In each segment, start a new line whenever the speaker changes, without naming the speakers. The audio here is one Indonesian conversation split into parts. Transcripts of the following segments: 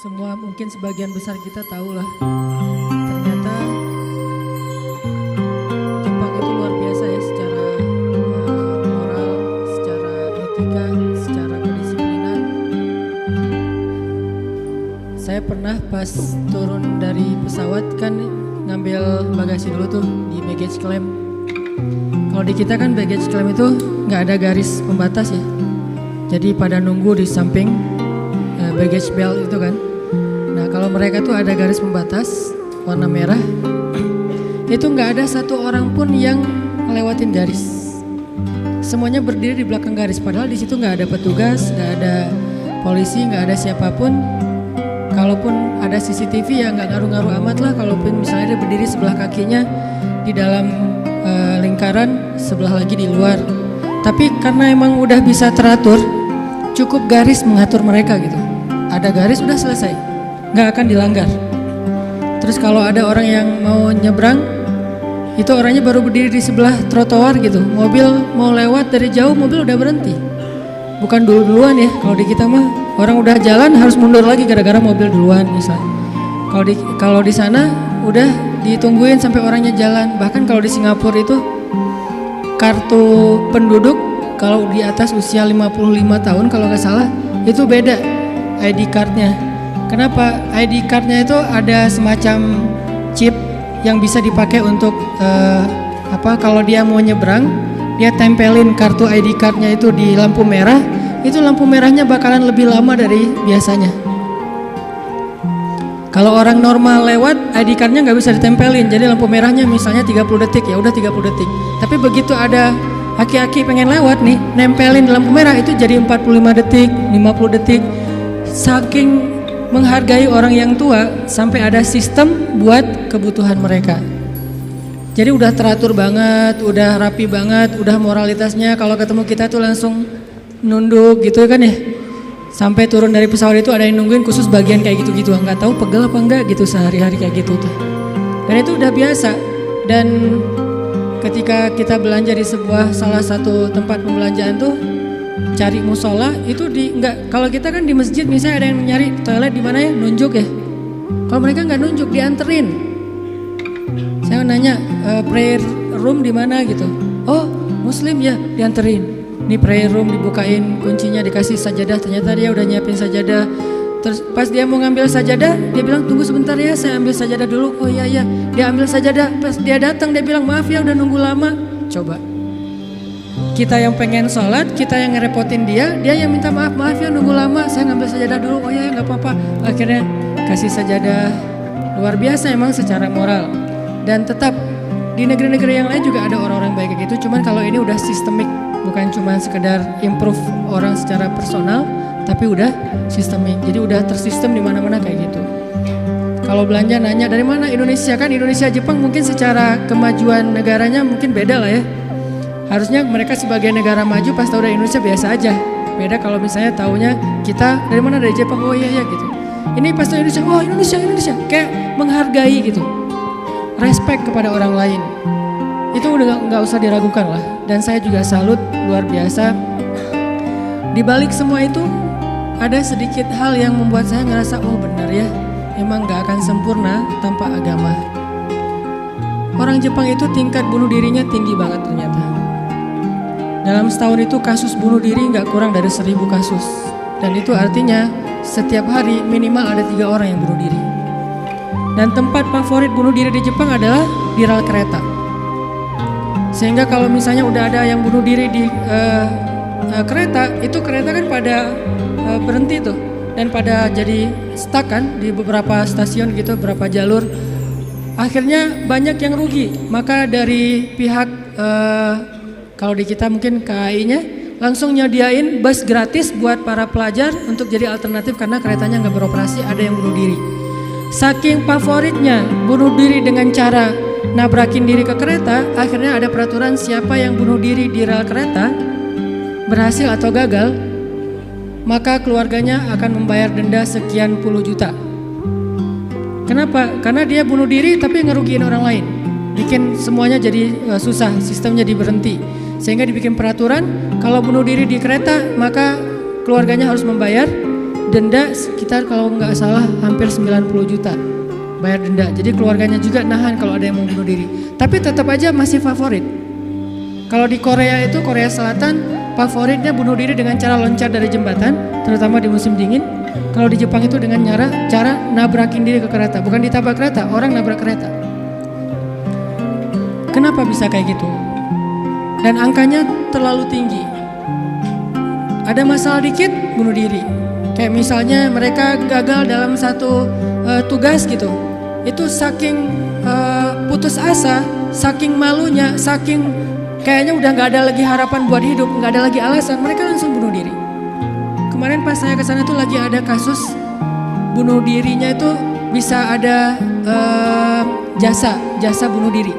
Semua mungkin sebagian besar kita tahu lah. Ternyata Jepang itu luar biasa ya secara moral, secara etika, secara kedisiplinan. Saya pernah pas turun dari pesawat kan ngambil bagasi dulu tuh di baggage claim. Kalau di kita kan baggage claim itu nggak ada garis pembatas ya. Jadi pada nunggu di samping baggage belt itu kan. Nah kalau mereka tuh ada garis pembatas warna merah, itu nggak ada satu orang pun yang ngelewatin garis. Semuanya berdiri di belakang garis. Padahal di situ nggak ada petugas, nggak ada polisi, nggak ada siapapun. Kalaupun ada CCTV ya nggak ngaruh-ngaruh amat lah. Kalaupun misalnya dia berdiri sebelah kakinya di dalam lingkaran, sebelah lagi di luar. Tapi karena emang udah bisa teratur, cukup garis mengatur mereka gitu. Ada garis udah selesai, nggak akan dilanggar. Terus kalau ada orang yang mau nyebrang, itu orangnya baru berdiri di sebelah trotoar gitu. Mobil mau lewat dari jauh, mobil udah berhenti. Bukan duluan ya. Kalau di kita mah orang udah jalan harus mundur lagi gara-gara mobil duluan misalnya. Kalau di sana udah ditungguin sampai orangnya jalan. Bahkan kalau di Singapura itu kartu penduduk kalau di atas usia 55 tahun kalau nggak salah itu beda ID cardnya. Kenapa? ID cardnya itu ada semacam chip yang bisa dipakai untuk kalau dia mau nyebrang, dia tempelin kartu ID cardnya itu di lampu merah, itu lampu merahnya bakalan lebih lama dari biasanya. Kalau orang normal lewat, ID cardnya nggak bisa ditempelin, jadi lampu merahnya misalnya 30 detik, ya udah 30 detik. Tapi begitu ada aki-aki pengen lewat nih, nempelin lampu merah itu jadi 45 detik, 50 detik. Saking menghargai orang yang tua, sampai ada sistem buat kebutuhan mereka. Jadi udah teratur banget, udah rapi banget, udah moralitasnya kalau ketemu kita tuh langsung nunduk gitu kan ya. Sampai turun dari pesawat itu ada yang nungguin khusus bagian kayak gitu-gitu. Nggak tahu pegel apa enggak gitu sehari-hari kayak gitu tuh. Dan itu udah biasa. Dan ketika kita belanja di salah satu tempat pembelanjaan tuh cari musola itu kalau kita kan di masjid misalnya ada yang nyari toilet di mana ya nunjuk ya. Kalau mereka nggak nunjuk dianterin. Saya nanya prayer room di mana gitu. Oh Muslim ya dianterin. Ini prayer room dibukain kuncinya dikasih sajadah, ternyata dia udah nyiapin sajadah. Terus pas dia mau ngambil sajadah dia bilang tunggu sebentar ya saya ambil sajadah dulu. Oh iya dia ambil sajadah, pas dia datang dia bilang maaf ya udah nunggu lama. Coba kita yang pengen sholat, kita yang ngerepotin dia yang minta maaf ya nunggu lama saya ngambil sajadah dulu. Oh iya nggak apa-apa, akhirnya kasih sajadah. Luar biasa emang secara moral. Dan tetap di negeri-negeri yang lain juga ada orang-orang baik kayak gitu. Cuman kalau ini udah sistemik, bukan cuma sekedar improve orang secara personal, tapi udah sistemik. Jadi udah tersistem di mana-mana kayak gitu. Kalau belanja nanya dari mana Indonesia, kan Indonesia Jepang mungkin secara kemajuan negaranya mungkin beda lah ya. Harusnya mereka sebagai negara maju pas tahu dari Indonesia biasa aja. Beda kalau misalnya taunya kita dari mana, dari Jepang, oh iya gitu. Ini pas tahu Indonesia, oh Indonesia, kayak menghargai gitu. Respect kepada orang lain. Itu udah nggak usah diragukan lah. Dan saya juga salut luar biasa. Di balik semua itu ada sedikit hal yang membuat saya ngerasa oh benar ya, emang nggak akan sempurna tanpa agama. Orang Jepang itu tingkat bunuh dirinya tinggi banget ternyata. Dalam setahun itu kasus bunuh diri nggak kurang dari 1000 kasus. Dan itu artinya setiap hari minimal ada 3 orang yang bunuh diri. Dan tempat favorit bunuh diri di Jepang adalah di rel kereta. Sehingga kalau misalnya udah ada yang bunuh diri di kereta, itu kereta kan pada berhenti tuh. Dan pada jadi stuck kan di beberapa stasiun gitu, beberapa jalur. Akhirnya banyak yang rugi. Maka dari pihak kalau di kita mungkin KAI-nya langsung nyediain bus gratis buat para pelajar untuk jadi alternatif karena keretanya nggak beroperasi, ada yang bunuh diri. Saking favoritnya bunuh diri dengan cara nabrakin diri ke kereta, akhirnya ada peraturan siapa yang bunuh diri di rel kereta berhasil atau gagal, maka keluarganya akan membayar denda sekian puluh juta. Kenapa? Karena dia bunuh diri tapi ngerugiin orang lain, bikin semuanya jadi susah, sistemnya diberhenti. Sehingga dibikin peraturan kalau bunuh diri di kereta maka keluarganya harus membayar didenda sekitar kalau nggak salah hampir 90 juta bayar denda. Jadi keluarganya juga nahan kalau ada yang mau bunuh diri. Tapi tetap aja masih favorit. Kalau di Korea itu, Korea Selatan, favoritnya bunuh diri dengan cara loncat dari jembatan, terutama di musim dingin. Kalau di Jepang itu dengan cara nabrakin diri ke kereta, bukan ditabrak kereta, orang nabrak kereta. Kenapa bisa kayak gitu? Dan angkanya terlalu tinggi. Ada masalah dikit, bunuh diri. Kayak misalnya mereka gagal dalam satu tugas gitu. Itu saking putus asa, saking malunya, saking kayaknya udah gak ada lagi harapan buat hidup, gak ada lagi alasan, mereka langsung bunuh diri. Kemarin pas saya kesana tuh lagi ada kasus bunuh dirinya itu bisa ada jasa bunuh diri.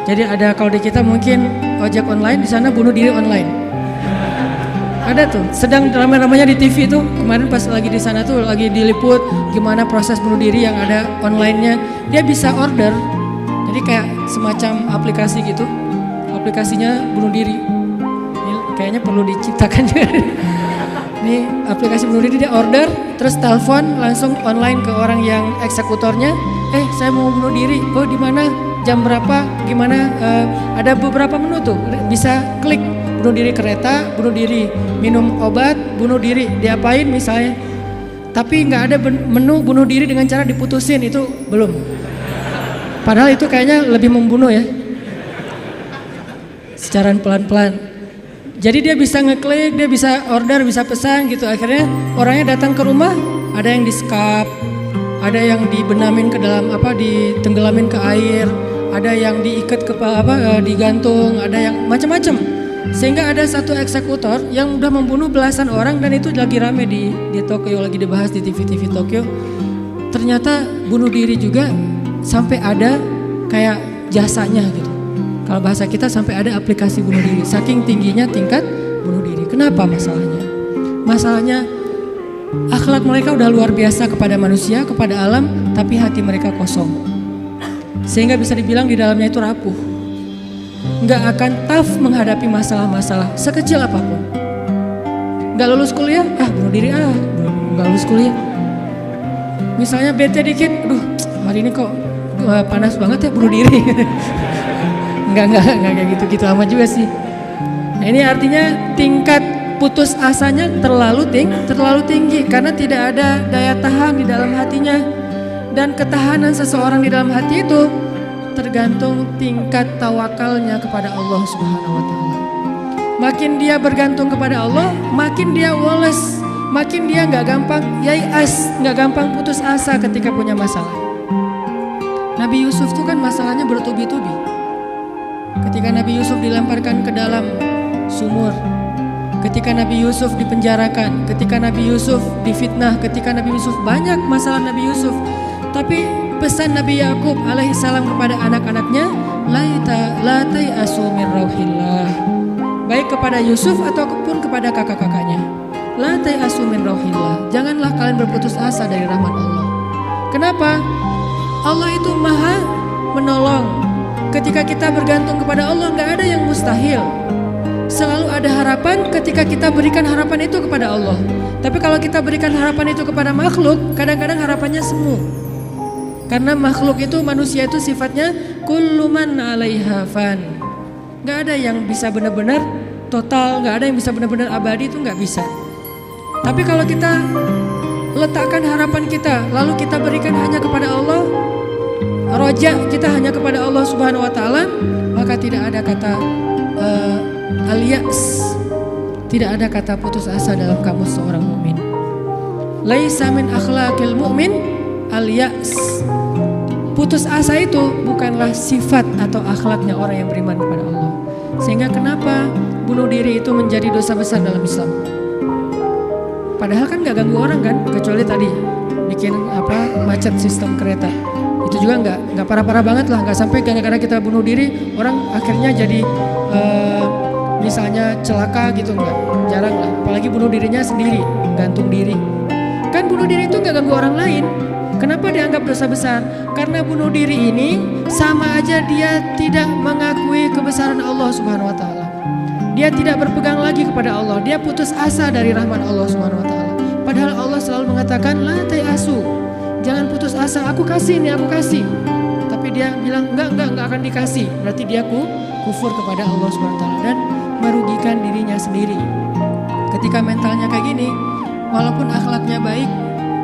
Jadi ada, kalau di kita mungkin ojek online, di sana bunuh diri online. Ada tuh, sedang ramai-ramainya di TV tuh. Kemarin pas lagi di sana tuh lagi diliput gimana proses bunuh diri yang ada online-nya. Dia bisa order. Jadi kayak semacam aplikasi gitu. Aplikasinya bunuh diri. Ini kayaknya perlu diciptakan juga. Ini aplikasi bunuh diri, dia order, terus telepon langsung online ke orang yang eksekutornya. Saya mau bunuh diri. Oh, di mana? Jam berapa? Gimana? Ada beberapa menu tuh. Bisa klik bunuh diri kereta, bunuh diri minum obat, bunuh diri diapain misalnya. Tapi nggak ada menu bunuh diri dengan cara diputusin, itu belum. Padahal itu kayaknya lebih membunuh ya. Secara pelan-pelan. Jadi dia bisa ngeklik, dia bisa order, bisa pesan gitu. Akhirnya orangnya datang ke rumah, ada yang di-skap, ada yang dibenamin ke dalam ditenggelamin ke air, ada yang diikat ke digantung, ada yang macam-macam. Sehingga ada satu eksekutor yang udah membunuh belasan orang, dan itu lagi rame di Tokyo, lagi dibahas di TV-TV Tokyo. Ternyata bunuh diri juga sampai ada kayak jasanya gitu. Kalau bahasa kita sampai ada aplikasi bunuh diri, saking tingginya tingkat bunuh diri. Kenapa masalahnya? Masalahnya akhlak mereka udah luar biasa kepada manusia, kepada alam, tapi hati mereka kosong. Sehingga bisa dibilang di dalamnya itu rapuh. Nggak akan tough menghadapi masalah-masalah sekecil apapun. Nggak lulus kuliah, bunuh diri nggak lulus kuliah. Misalnya bete dikit, hari ini kok panas banget ya, bunuh diri. Nggak kayak gitu-gitu amat juga sih. Nah, ini artinya tingkat putus asanya terlalu tinggi karena tidak ada daya tahan di dalam hatinya. Dan ketahanan seseorang di dalam hati itu tergantung tingkat tawakalnya kepada Allah Subhanahu wa Ta'ala. Makin dia bergantung kepada Allah, makin dia woles, makin dia nggak gampang yai'as, nggak gampang putus asa ketika punya masalah. Nabi Yusuf tuh kan masalahnya bertubi-tubi. Ketika Nabi Yusuf dilemparkan ke dalam sumur, ketika Nabi Yusuf dipenjarakan, ketika Nabi Yusuf difitnah, ketika Nabi Yusuf, banyak masalah Nabi Yusuf. Tapi pesan Nabi Yakub alaihissalam kepada anak-anaknya, la tai'asu min rauhillah. Baik kepada Yusuf ataupun kepada kakak-kakaknya. La tai'asu min rauhillah. Janganlah kalian berputus asa dari rahmat Allah. Kenapa? Allah itu maha menolong. Ketika kita bergantung kepada Allah, gak ada yang mustahil. Selalu ada harapan ketika kita berikan harapan itu kepada Allah. Tapi kalau kita berikan harapan itu kepada makhluk, kadang-kadang harapannya semu. Karena makhluk itu, manusia itu sifatnya kullu man 'alaiha fan. Gak ada yang bisa benar-benar total, gak ada yang bisa benar-benar abadi, itu gak bisa. Tapi kalau kita letakkan harapan kita, lalu kita berikan hanya kepada Allah, roja kita hanya kepada Allah Subhanahu wa Ta'ala, maka tidak ada kata al-ya's, tidak ada kata putus asa dalam kamus seorang mukmin. Laisa min akhlaqil mu'min al-ya's. Putus asa itu bukanlah sifat atau akhlaknya orang yang beriman kepada Allah. Sehingga kenapa bunuh diri itu menjadi dosa besar dalam Islam? Padahal kan gak ganggu orang kan, kecuali tadi bikin macet sistem kereta. Itu juga nggak parah-parah banget lah, nggak sampai gara-gara kita bunuh diri orang akhirnya jadi misalnya celaka gitu, nggak, jarang lah. Apalagi bunuh dirinya sendiri, gantung diri. Kan bunuh diri itu nggak ganggu orang lain. Kenapa dianggap dosa besar? Karena bunuh diri ini sama aja dia tidak mengakui kebesaran Allah Subhanahu wa Ta'ala. Dia tidak berpegang lagi kepada Allah. Dia putus asa dari rahmat Allah Subhanahu wa taala. Padahal Allah selalu mengatakan la tayasu. Jangan putus asa, aku kasih nih, aku kasih. Tapi dia bilang enggak akan dikasih. Berarti dia kufur kepada Allah Subhanahu wa taala dan merugikan dirinya sendiri. Ketika mentalnya kayak gini, walaupun akhlaknya baik,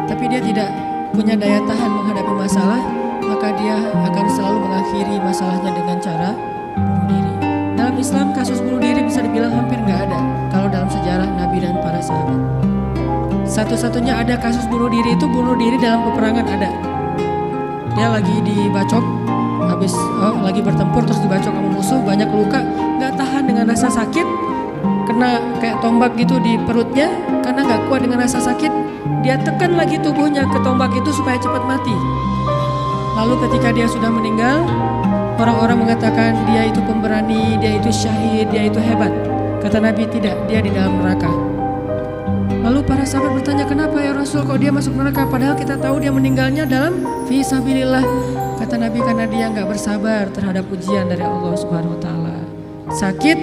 tapi dia tidak punya daya tahan menghadapi masalah, maka dia akan selalu mengakhiri masalahnya dengan cara bunuh diri. Dalam Islam kasus bunuh diri bisa dibilang hampir nggak ada kalau dalam sejarah Nabi dan para sahabat. Satu-satunya ada kasus bunuh diri itu bunuh diri dalam peperangan ada. Dia lagi dibacok, lagi bertempur terus dibacok sama musuh, banyak luka, nggak tahan dengan rasa sakit, kena kayak tombak gitu di perutnya, karena nggak kuat dengan rasa sakit, dia tekan lagi tubuhnya ke tombak itu supaya cepat mati. Lalu ketika dia sudah meninggal, orang-orang mengatakan dia itu pemberani, dia itu syahid, dia itu hebat. Kata Nabi tidak, dia di dalam neraka. Lalu para sahabat bertanya, kenapa ya Rasul kok dia masuk neraka? Padahal kita tahu dia meninggalnya dalam fisabilillah. Kata Nabi karena dia nggak bersabar terhadap ujian dari Allah Subhanahu wa taala. Sakit,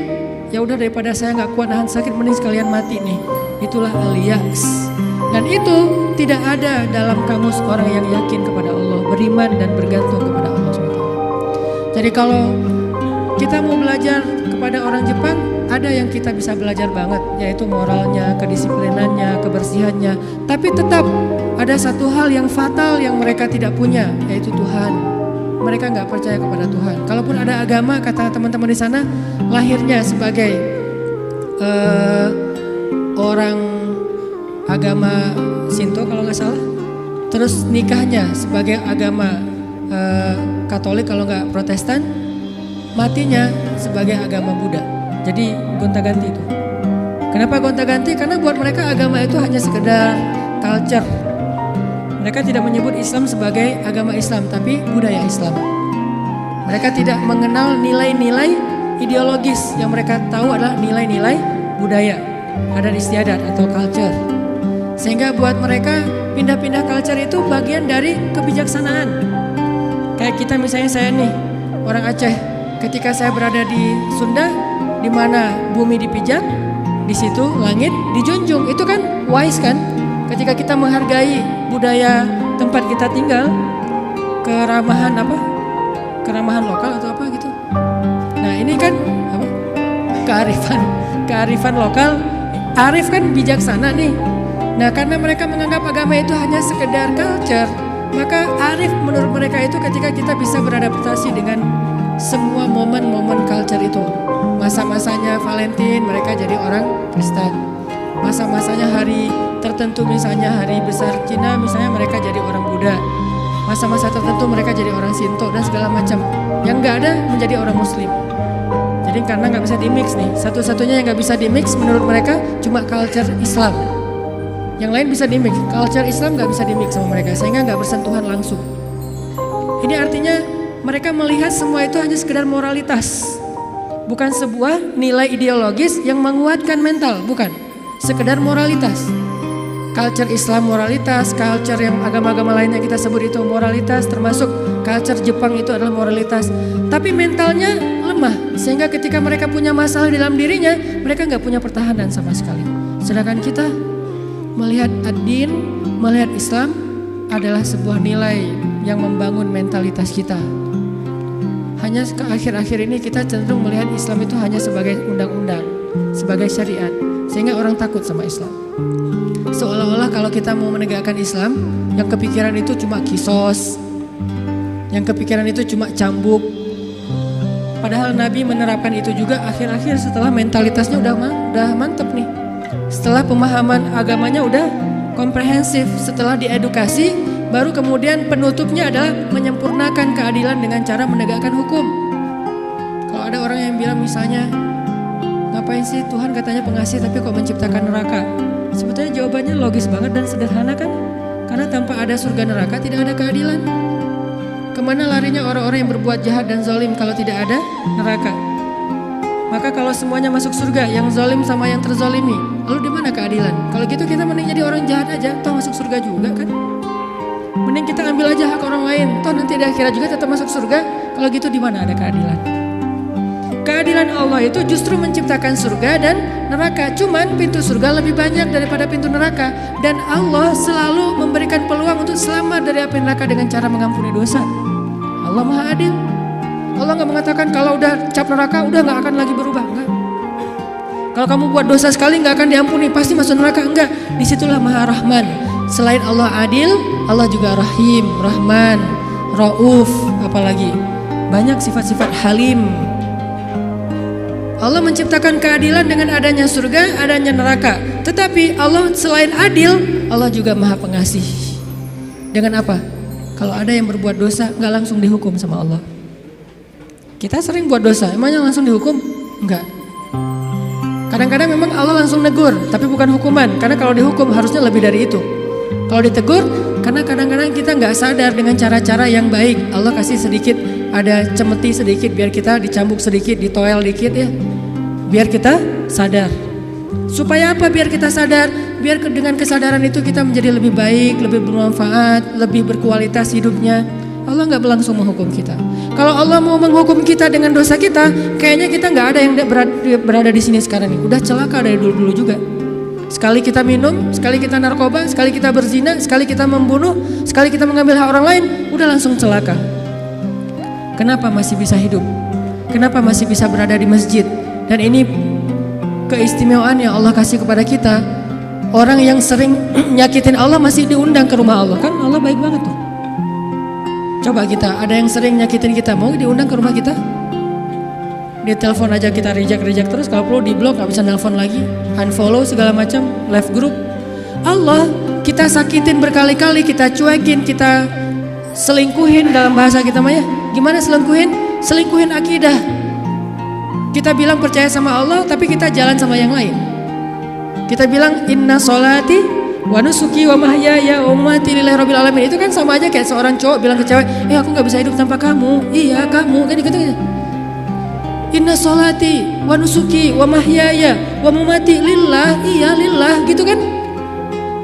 ya udah daripada saya nggak kuat nahan sakit, mending sekalian mati nih. Itulah al-ya'as. Dan itu tidak ada dalam kamus orang yang yakin kepada Allah, beriman dan bergantung kepada Allah SWT. Jadi kalau kita mau belajar kepada orang Jepang, ada yang kita bisa belajar banget, yaitu moralnya, kedisiplinannya, kebersihannya. Tapi tetap ada satu hal yang fatal yang mereka tidak punya, yaitu Tuhan. Mereka nggak percaya kepada Tuhan. Kalaupun ada agama, kata teman-teman di sana, lahirnya sebagai orang agama Shinto kalau nggak salah, terus nikahnya sebagai agama Katolik kalau nggak Protestan, matinya sebagai agama Buddha. Jadi gonta-ganti itu. Kenapa gonta-ganti? Karena buat mereka agama itu hanya sekedar culture. Mereka tidak menyebut Islam sebagai agama Islam, tapi budaya Islam. Mereka tidak mengenal nilai-nilai ideologis, yang mereka tahu adalah nilai-nilai budaya, adat istiadat atau culture. Sehingga buat mereka pindah-pindah culture itu bagian dari kebijaksanaan. Kayak kita misalnya, saya nih orang Aceh, ketika saya berada di Sunda, di mana bumi dipijak, di situ langit dijunjung. Itu kan wise kan? Ketika kita menghargai budaya tempat kita tinggal, keramahan lokal atau apa gitu. Nah ini kan apa? Kearifan lokal. Arif kan bijaksana nih. Nah karena mereka menganggap agama itu hanya sekedar culture, maka arif menurut mereka itu ketika kita bisa beradaptasi dengan semua momen-momen culture itu. Masa-masanya Valentine mereka jadi orang Kristen. Masa-masanya hari tertentu misalnya hari besar Cina misalnya mereka jadi orang Buddha. Masa-masa tertentu mereka jadi orang Shinto dan segala macam. Yang nggak ada menjadi orang Muslim. Jadi karena nggak bisa di-mix nih. Satu-satunya yang nggak bisa di-mix menurut mereka cuma culture Islam. Yang lain bisa di-mix. Culture Islam nggak bisa di-mix sama mereka sehingga nggak bersentuhan langsung. Ini artinya mereka melihat semua itu hanya sekedar moralitas. Bukan sebuah nilai ideologis yang menguatkan mental, bukan. Sekedar moralitas. Culture Islam moralitas, culture yang agama-agama lain yang kita sebut itu moralitas, termasuk culture Jepang itu adalah moralitas. Tapi mentalnya lemah, sehingga ketika mereka punya masalah di dalam dirinya, mereka nggak punya pertahanan sama sekali. Sedangkan kita melihat ad-din, melihat Islam adalah sebuah nilai yang membangun mentalitas kita. Hanya ke akhir-akhir ini kita cenderung melihat Islam itu hanya sebagai undang-undang, sebagai syariat, sehingga orang takut sama Islam. Seolah-olah kalau kita mau menegakkan Islam, yang kepikiran itu cuma kisos, yang kepikiran itu cuma cambuk. Padahal Nabi menerapkan itu juga akhir-akhir setelah mentalitasnya udah mantep nih. Setelah pemahaman agamanya udah komprehensif, setelah diedukasi, baru kemudian penutupnya adalah menyempurnakan keadilan dengan cara menegakkan hukum. Kalau ada orang yang bilang misalnya, ngapain sih Tuhan katanya pengasih tapi kok menciptakan neraka? Sebetulnya jawabannya logis banget dan sederhana kan? Karena tanpa ada surga neraka tidak ada keadilan. Kemana larinya orang-orang yang berbuat jahat dan zalim kalau tidak ada neraka? Maka kalau semuanya masuk surga, yang zalim sama yang terzalimi, lalu di mana keadilan? Kalau gitu kita mending jadi orang jahat aja, toh masuk surga juga kan? Mending kita ambil aja hak orang lain, toh nanti di akhirat juga tetap masuk surga. Kalau gitu di mana ada keadilan? Keadilan Allah itu justru menciptakan surga dan neraka. Cuman pintu surga lebih banyak daripada pintu neraka. Dan Allah selalu memberikan peluang untuk selamat dari api neraka dengan cara mengampuni dosa. Allah Maha Adil. Allah gak mengatakan kalau udah cap neraka udah gak akan lagi berubah. Enggak. Kalau kamu buat dosa sekali gak akan diampuni, pasti masuk neraka. Enggak. Disitulah Maha Rahman. Selain Allah Adil, Allah juga Rahim, Rahman, Rauf, apalagi banyak sifat-sifat Halim. Allah menciptakan keadilan dengan adanya surga, adanya neraka. Tetapi Allah selain adil, Allah juga Maha Pengasih. Dengan apa? Kalau ada yang berbuat dosa, gak langsung dihukum sama Allah. Kita sering buat dosa, emangnya langsung dihukum? Enggak. Kadang-kadang memang Allah langsung negur, tapi bukan hukuman. Karena kalau dihukum harusnya lebih dari itu. Kalau ditegur, karena kadang-kadang kita gak sadar dengan cara-cara yang baik. Allah kasih sedikit, ada cemeti sedikit biar kita dicambuk sedikit, ditoel dikit ya. Biar kita sadar. Supaya apa biar kita sadar? Biar dengan kesadaran itu kita menjadi lebih baik, lebih bermanfaat, lebih berkualitas hidupnya. Allah gak langsung menghukum kita. Kalau Allah mau menghukum kita dengan dosa kita, kayaknya kita gak ada yang berada di sini sekarang nih. Udah celaka dari dulu-dulu juga. Sekali kita minum, sekali kita narkoba, sekali kita berzina, sekali kita membunuh, sekali kita mengambil hak orang lain, udah langsung celaka. Kenapa masih bisa hidup? Kenapa masih bisa berada di masjid? Dan ini keistimewaan yang Allah kasih kepada kita. Orang yang sering nyakitin Allah masih diundang ke rumah Allah. Kan Allah baik banget tuh. Coba kita, ada yang sering nyakitin kita, mau diundang ke rumah kita? Di telepon aja kita reject terus, kalau perlu di blok, gak bisa nelpon lagi, unfollow segala macam, left group. Allah kita sakitin berkali-kali, kita cuekin, kita selingkuhin dalam bahasa kita mah ya. Gimana selingkuhin? Selingkuhin akidah. Kita bilang percaya sama Allah, tapi kita jalan sama yang lain. Kita bilang inna sholati wa nusuki wa mahyaya wa mamati lillahi rabbil alamin. Itu kan sama aja kayak seorang cowok bilang ke cewek, aku gak bisa hidup tanpa kamu. Iya kamu, kan gitu. Inna sholati wa nusuki wa mahyaya wa mamati lillah, iya lillah, gitu kan.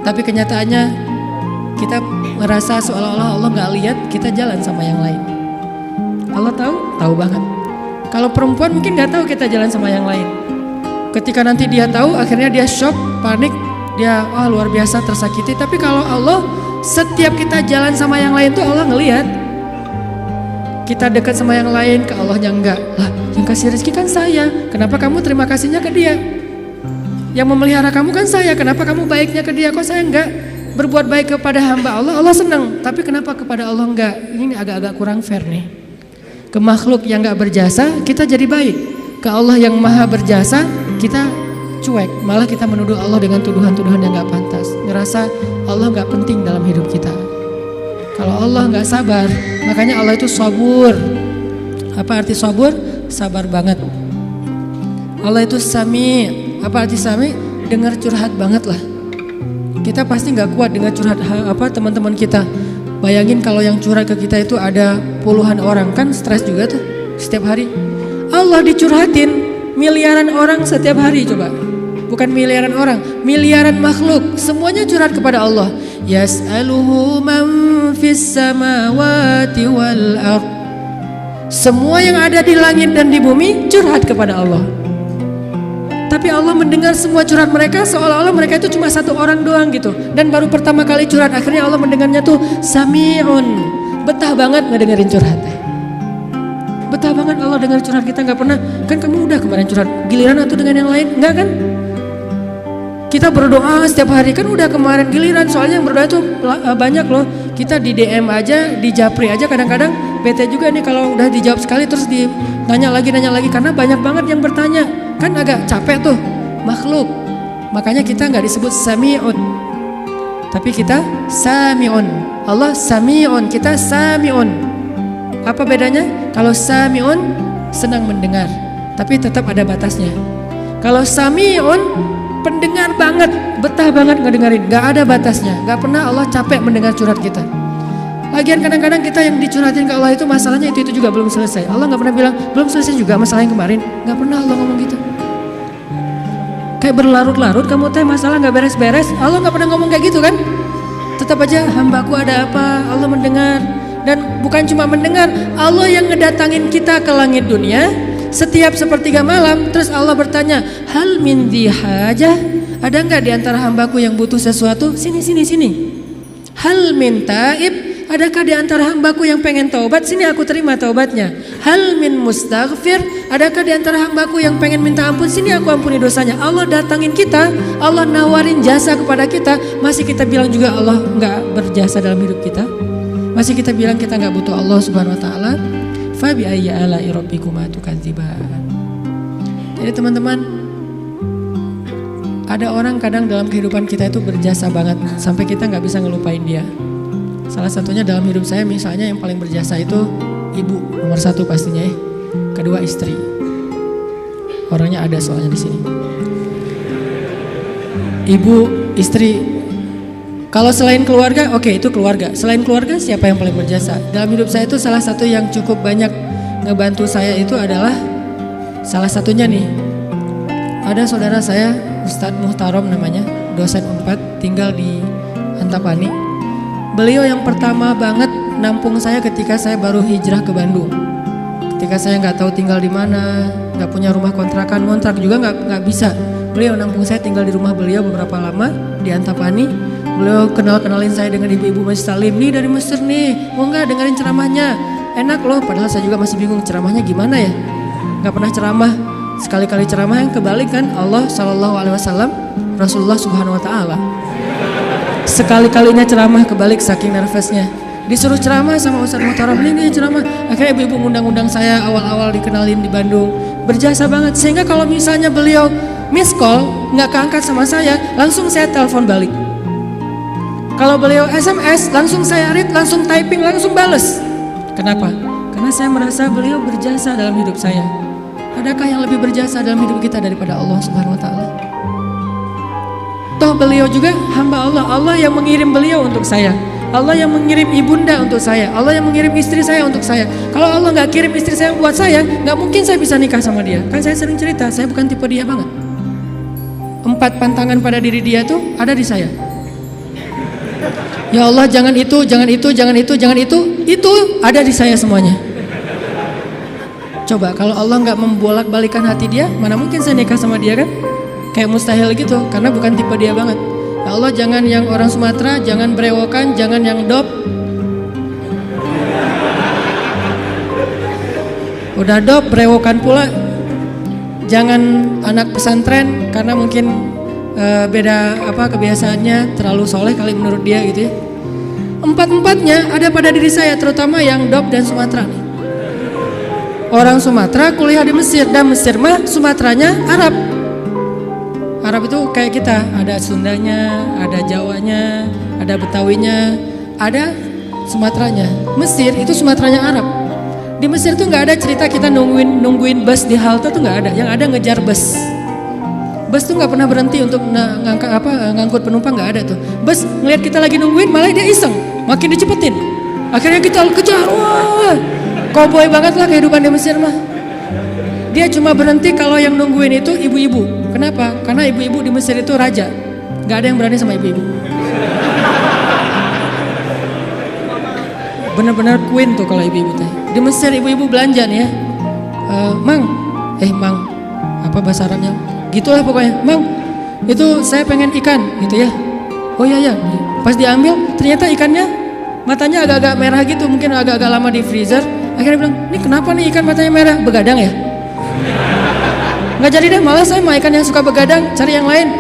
Tapi kenyataannya kita merasa seolah-olah Allah gak lihat, kita jalan sama yang lain. Allah tahu banget. Kalau perempuan mungkin gak tahu kita jalan sama yang lain. Ketika nanti dia tahu, akhirnya dia shock, panik, dia luar biasa tersakiti. Tapi kalau Allah, setiap kita jalan sama yang lain tuh Allah ngelihat. Kita dekat sama yang lain, ke Allahnya enggak. Lah, yang kasih rezeki kan saya. Kenapa kamu terima kasihnya ke dia? Yang memelihara kamu kan saya. Kenapa kamu baiknya ke dia? Kok saya enggak? Berbuat baik kepada hamba Allah, Allah senang. Tapi kenapa kepada Allah enggak? Ini agak-agak kurang fair nih. Ke makhluk yang enggak berjasa, kita jadi baik. Ke Allah yang maha berjasa, kita cuek. Malah kita menuduh Allah dengan tuduhan-tuduhan yang enggak pantas. Ngerasa Allah enggak penting dalam hidup kita. Kalau Allah nggak sabar, makanya Allah itu sabur. Apa arti sabur? Sabar banget. Allah itu sami. Apa arti sami? Dengar curhat banget lah. Kita pasti nggak kuat dengar curhat teman-teman kita. Bayangin kalau yang curhat ke kita itu ada puluhan orang, kan stres juga tuh setiap hari. Allah dicurhatin miliaran orang setiap hari, coba. Bukan miliaran orang, miliaran makhluk, semuanya curhat kepada Allah. Yas'aluhu man fis samawati wal ard. Semua yang ada di langit dan di bumi curhat kepada Allah. Tapi Allah mendengar semua curhat mereka seolah-olah mereka itu cuma satu orang doang gitu. Dan baru pertama kali curhat, akhirnya Allah mendengarnya tuh sami'un. Betah banget ngedengerin curhatnya. Betah banget Allah dengar curhat kita, gak pernah. Kan kamu udah kemarin curhat, giliran atau dengan yang lain? Enggak kan? Kita berdoa setiap hari, kan udah kemarin giliran. Soalnya yang berdoa itu banyak loh. Kita di DM aja, di japri aja kadang-kadang bete juga nih kalau udah dijawab sekali terus nanya lagi karena banyak banget yang bertanya. Kan agak capek tuh makhluk. Makanya kita gak disebut sami'un, tapi kita sami'un. Allah sami'un, kita sami'un. Apa bedanya? Kalau sami'un senang mendengar, tapi tetap ada batasnya. Kalau sami'un pendengar banget, betah banget ngedengerin, gak ada batasnya. Gak pernah Allah capek mendengar curhat kita. Lagian kadang-kadang kita yang dicurhatin ke Allah itu masalahnya itu juga belum selesai. Allah gak pernah bilang belum selesai juga masalah yang kemarin. Gak pernah Allah ngomong gitu. Kayak berlarut-larut kamu teh masalah gak beres-beres. Allah gak pernah ngomong kayak gitu kan. Tetap aja hambaku ada apa, Allah mendengar. Dan bukan cuma mendengar, Allah yang ngedatangin kita ke langit dunia Setiap sepertiga malam, terus Allah bertanya, hal min dihajah, ada nggak di antara hambaku yang butuh sesuatu? Sini. Hal min taib, adakah di antara hambaku yang pengen taubat? Sini aku terima taubatnya. Hal min mustaghfir, adakah di antara hambaku yang pengen minta ampun? Sini aku ampuni dosanya. Allah datangin kita, Allah nawarin jasa kepada kita, masih kita bilang juga Allah nggak berjasa dalam hidup kita. Masih kita bilang kita nggak butuh Allah Subhanahu Wa Taala. Fa bi ayyi ala'i rabbikuma tukadziban. Jadi teman-teman, ada orang kadang dalam kehidupan kita itu berjasa banget sampai kita nggak bisa ngelupain dia. Salah satunya dalam hidup saya misalnya yang paling berjasa itu ibu nomor 1 pastinya ya. Kedua istri. Orangnya ada soalnya di sini. Ibu, istri. Kalau selain keluarga, oke, itu keluarga. Selain keluarga, siapa yang paling berjasa? Dalam hidup saya itu salah satu yang cukup banyak ngebantu saya itu adalah salah satunya nih. Ada saudara saya, Ustadz Muhtarom namanya, dosen Unpad, tinggal di Antapani. Beliau yang pertama banget nampung saya ketika saya baru hijrah ke Bandung. Ketika saya nggak tahu tinggal di mana, nggak punya rumah kontrakan, ngontrak juga nggak bisa. Beliau nampung saya tinggal di rumah beliau beberapa lama di Antapani. Beliau kenalin saya dengan ibu-ibu Masjid Salim, nih dari Mesir nih, mau nggak dengerin ceramahnya? Enak loh, padahal saya juga masih bingung ceramahnya gimana ya. Nggak pernah ceramah, sekali-kali ceramah yang kebalik kan Allah Shallallahu Alaihi Wasallam, Rasulullah Subhanahu Wa Taala. Sekali-kalinya ceramah kebalik saking nervousnya. Disuruh ceramah sama Ustadz Muhtaram, nih ceramah. Akhirnya ibu-ibu ngundang-undang saya awal-awal dikenalin di Bandung. Berjasa banget, sehingga kalau misalnya beliau miss call, nggak keangkat sama saya, langsung saya telepon balik. Kalau beliau SMS, langsung saya read, langsung typing, langsung bales. Kenapa? Karena saya merasa beliau berjasa dalam hidup saya. Adakah yang lebih berjasa dalam hidup kita daripada Allah Subhanahu Wa Taala? Toh beliau juga hamba Allah. Allah yang mengirim beliau untuk saya. Allah yang mengirim ibunda untuk saya. Allah yang mengirim istri saya untuk saya. Kalau Allah nggak kirim istri saya buat saya, nggak mungkin saya bisa nikah sama dia. Kan saya sering cerita, saya bukan tipe dia banget. 4 pantangan pada diri dia tuh ada di saya. Ya Allah, jangan itu, jangan itu, jangan itu, jangan itu ada di saya semuanya. Coba kalau Allah nggak membolak-balikan hati dia, mana mungkin saya nikah sama dia kan? Kayak mustahil gitu, karena bukan tipe dia banget. Ya Allah, jangan yang orang Sumatera, jangan brewokan, jangan yang dop. Udah dop, brewokan pula. Jangan anak pesantren, karena mungkin beda kebiasaannya, terlalu soleh kali menurut dia gitu ya. 4-4-nya ada pada diri saya, terutama yang dop dan Sumatera nih. Orang Sumatera kuliah di Mesir, dan Mesir mah Sumateranya Arab. Arab itu kayak kita, ada Sundanya, ada Jawanya, ada Betawinya, ada Sumateranya. Mesir itu Sumateranya Arab. Di Mesir tuh nggak ada cerita kita nungguin bus di halte tuh nggak ada. Yang ada ngejar bus. Bus tuh nggak pernah berhenti untuk ngangkut penumpang, nggak ada tuh. Bus ngeliat kita lagi nungguin, malah dia iseng, makin dicepetin. Akhirnya kita kejar, wah, cowboy banget lah kehidupan di Mesir mah. Dia cuma berhenti kalau yang nungguin itu ibu-ibu. Kenapa? Karena ibu-ibu di Mesir itu raja, nggak ada yang berani sama ibu-ibu. Benar-benar queen tuh kalau ibu-ibu teh. Di Mesir ibu-ibu belanja nih ya, mang, apa bahasa Arabnya? Gitulah pokoknya, mang, itu saya pengen ikan gitu ya. Oh iya ya, pas diambil ternyata ikannya matanya agak-agak merah gitu, mungkin agak-agak lama di freezer. Akhirnya bilang, ini kenapa nih ikan matanya merah, begadang ya? Nggak jadi deh, malah saya mau ikan yang suka begadang, cari yang lain.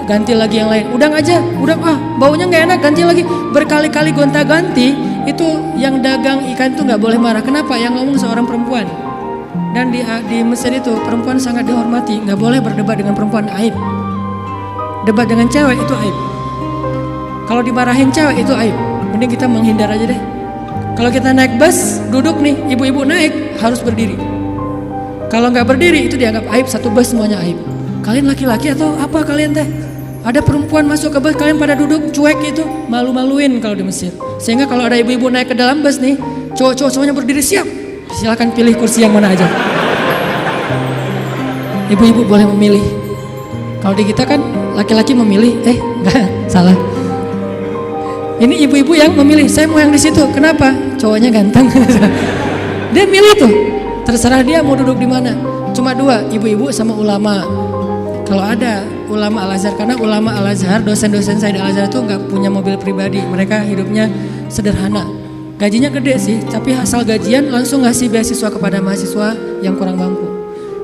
Ganti lagi yang lain, udang aja, udang baunya nggak enak, ganti lagi. Berkali-kali gonta-ganti, itu yang dagang ikan tuh nggak boleh marah. Kenapa? Yang ngomong seorang perempuan. Dan di Mesir itu perempuan sangat dihormati, nggak boleh berdebat dengan perempuan, aib. Debat dengan cewek itu aib. Kalau dimarahin cewek itu aib. Mending kita menghindar aja deh. Kalau kita naik bus, duduk nih, ibu-ibu naik harus berdiri. Kalau nggak berdiri itu dianggap aib, satu bus semuanya aib. Kalian laki-laki atau apa kalian teh? Ada perempuan masuk ke bus, kalian pada duduk cuek itu, malu-maluin kalau di Mesir. Sehingga kalau ada ibu-ibu naik ke dalam bus nih, cowok-cowok semuanya berdiri siap. Silakan pilih kursi yang mana aja. Ibu-ibu boleh memilih. Kalau di kita kan laki-laki memilih, enggak, salah. Ini ibu-ibu yang memilih, saya mau yang di situ. Kenapa? Cowoknya ganteng. Dia milih tuh. Terserah dia mau duduk di mana. Cuma dua, ibu-ibu sama ulama. Kalau ada ulama Al-Azhar, karena ulama Al-Azhar, dosen-dosen saya di Al-Azhar itu nggak punya mobil pribadi. Mereka hidupnya sederhana. Gajinya gede sih, tapi asal gajian langsung ngasih beasiswa kepada mahasiswa yang kurang mampu.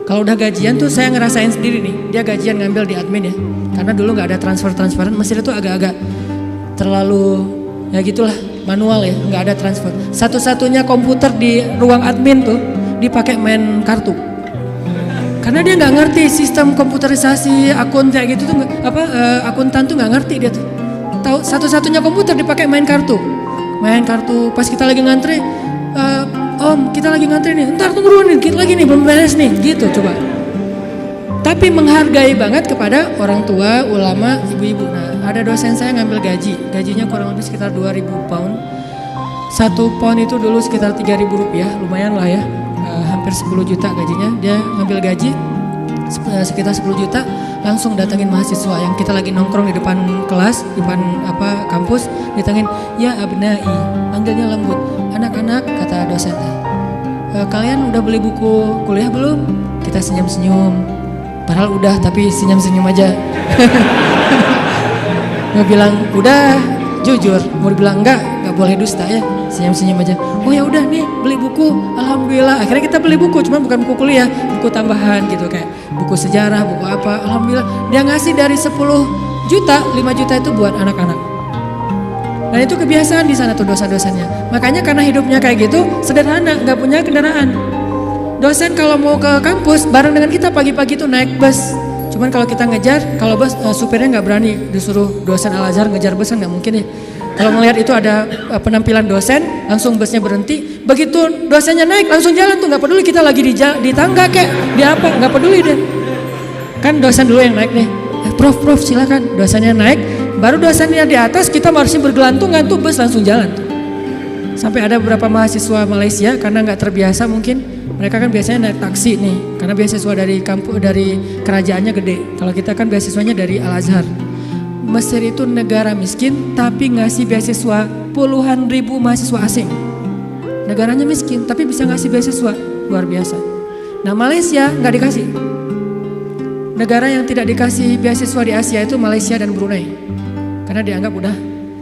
Kalau udah gajian tuh saya ngerasain sendiri nih, dia gajian ngambil di admin ya. Karena dulu nggak ada transferan, Mesir itu agak-agak terlalu ya gitulah, manual ya, nggak ada transfer. Satu-satunya komputer di ruang admin tuh dipakai main kartu. Karena dia nggak ngerti sistem komputerisasi akun kayak gitu tuh, akuntan tuh nggak ngerti dia tuh. Tahu satu-satunya komputer dipakai main kartu. Pas kita lagi ngantri, Om kita lagi ngantri nih, ntar tunggu dulu nih, dikit lagi nih belum beres nih, gitu coba. Tapi menghargai banget kepada orang tua, ulama, ibu-ibu. Nah, ada dosen saya ngambil gajinya kurang lebih sekitar 2.000 pound. 1 pound itu dulu sekitar 3.000 rupiah, lumayan lah ya, hampir 10 juta gajinya. Dia ngambil gaji sekitar 10 juta, langsung datengin mahasiswa yang kita lagi nongkrong di depan kelas, di depan kampus, datengin, ya abnai, manggilnya lembut, anak-anak, kata dosen. Kalian udah beli buku kuliah belum? Kita senyum-senyum. Padahal udah, tapi senyum-senyum aja. Mau bilang udah, jujur. Mau dibilang enggak boleh dusta ya. Senyum-senyum aja. Oh ya udah nih, beli buku. Alhamdulillah. Akhirnya kita beli buku, cuman bukan buku kuliah, buku tambahan gitu, kayak buku sejarah, buku apa. Alhamdulillah. Dia ngasih dari 10 juta, 5 juta itu buat anak-anak. Dan itu kebiasaan di sana tuh dosen-dosennya. Makanya karena hidupnya kayak gitu, sederhana, nggak punya kendaraan. Dosen kalau mau ke kampus bareng dengan kita pagi-pagi tuh naik bus. Cuman kalau kita ngejar, kalau bus supirnya nggak berani, disuruh dosen Al-Azhar ngejar bus kan nggak mungkin ya. Kalau melihat itu ada penampilan dosen, langsung busnya berhenti. Begitu dosennya naik, langsung jalan tuh, nggak peduli kita lagi di tangga kayak di apa, nggak peduli deh. Kan dosen dulu yang naik nih. Prof silakan. Dosennya naik, baru dosennya di atas, kita masih bergelantungan tuh, bus langsung jalan. Sampai ada beberapa mahasiswa Malaysia karena nggak terbiasa mungkin. Mereka kan biasanya naik taksi nih, karena beasiswa dari kampus, dari kerajaannya gede. Kalau kita kan beasiswanya dari Al-Azhar. Mesir itu negara miskin, tapi ngasih beasiswa puluhan ribu mahasiswa asing. Negaranya miskin, tapi bisa ngasih beasiswa, luar biasa. Nah Malaysia nggak dikasih. Negara yang tidak dikasih beasiswa di Asia itu Malaysia dan Brunei, karena dianggap udah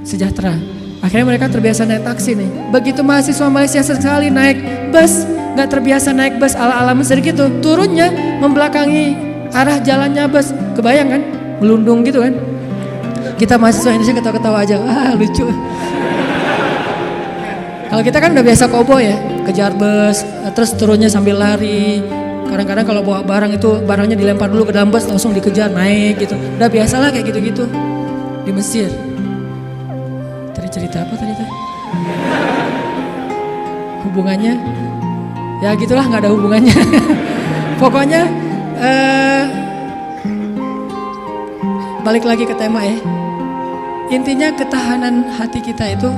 sejahtera. Akhirnya mereka terbiasa naik taksi nih. Begitu mahasiswa Malaysia sekali naik bus, nggak terbiasa naik bus ala-ala Mesir gitu, turunnya membelakangi arah jalannya bus, kebayang kan, melundung gitu kan. Kita mahasiswa Indonesia ketawa-ketawa aja, lucu. Kalau kita kan udah biasa kobo ya, kejar bus, terus turunnya sambil lari. Kadang-kadang kalau bawa barang itu, barangnya dilempar dulu ke dalam bus, langsung dikejar naik gitu. Udah biasalah kayak gitu-gitu di Mesir. Tadi cerita apa tadi tuh? Hubungannya? Ya gitulah, nggak ada hubungannya. Pokoknya balik lagi ke tema ya. Intinya ketahanan hati kita itu